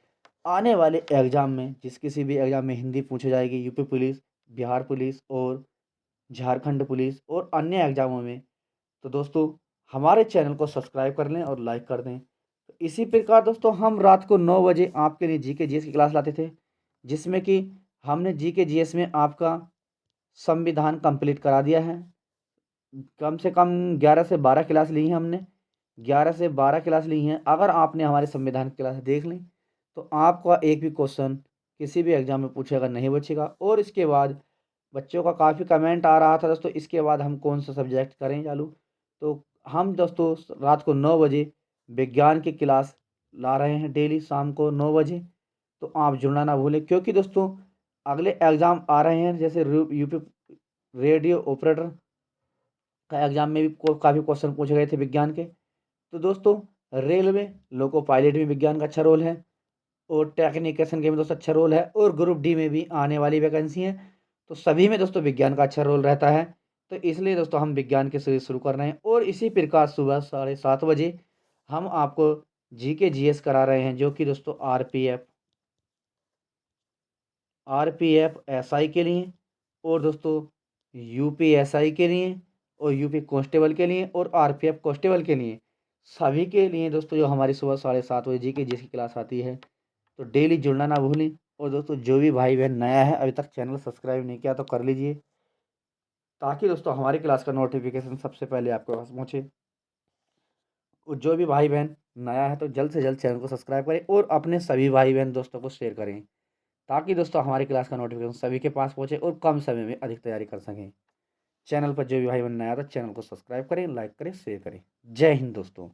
आने वाले एग्ज़ाम में जिस किसी भी एग्ज़ाम में हिंदी पूछी जाएगी, यूपी पुलिस, बिहार पुलिस और झारखंड पुलिस और अन्य एग्ज़ामों में, तो दोस्तों हमारे चैनल को सब्सक्राइब कर लें और लाइक कर दें। तो इसी प्रकार दोस्तों हम रात को 9 बजे आपके लिए जीके जीएस की क्लास लाते थे, जिसमें कि हमने जीके जीएस में आपका संविधान कंप्लीट करा दिया है। कम से कम 11 से 12 क्लास ली हैं हमने, 11 से 12 क्लास ली हैं। अगर आपने हमारे संविधान की क्लास देख ली तो आपका एक भी क्वेश्चन किसी भी एग्ज़ाम में पूछेगा नहीं बचेगा। और इसके बाद बच्चों का काफ़ी कमेंट आ रहा था दोस्तों इसके बाद हम कौन सा सब्जेक्ट करें चालू। तो हम दोस्तों रात को 9 बजे विज्ञान की क्लास ला रहे हैं डेली शाम को 9 बजे। तो आप जुड़ना ना भूलें, क्योंकि दोस्तों अगले एग्ज़ाम आ रहे हैं, जैसे यूपी रेडियो ऑपरेटर का एग्ज़ाम में भी काफ़ी क्वेश्चन पूछे गए थे विज्ञान के। तो दोस्तों रेलवे लोको पायलट में विज्ञान का अच्छा रोल है और टेक्निकेशन के में दोस्तों अच्छा रोल है और ग्रुप डी में भी आने वाली वैकेंसी है। तो सभी में दोस्तों विज्ञान का अच्छा रोल रहता है। तो इसलिए दोस्तों हम विज्ञान के सीरीज शुरू कर रहे हैं और इसी प्रकार सुबह 7:30 बजे हम आपको जीके जीएस करा रहे हैं, जो कि दोस्तों आरपीएफ एसआई के लिए और दोस्तों यूपी एसआई के लिए और यूपी कांस्टेबल के लिए और आरपीएफ कांस्टेबल के लिए, सभी के लिए दोस्तों जो हमारी सुबह 7:30 बजे जीके जीएस की क्लास आती है। तो डेली जुड़ना ना भूलें। और दोस्तों जो भी भाई बहन नया है अभी तक चैनल सब्सक्राइब नहीं किया तो कर लीजिए, ताकि दोस्तों हमारी क्लास का नोटिफिकेशन सबसे पहले आपके पास पहुँचे। और जो भी भाई बहन नया है तो जल्द से जल्द चैनल को सब्सक्राइब करें और अपने सभी भाई बहन दोस्तों को शेयर करें, ताकि दोस्तों हमारी क्लास का नोटिफिकेशन सभी के पास पहुँचे और कम समय में अधिक तैयारी कर सकें। चैनल पर जो भी भाई बहन नया है तो चैनल को सब्सक्राइब करें, लाइक करें, शेयर करें। जय हिंद दोस्तों।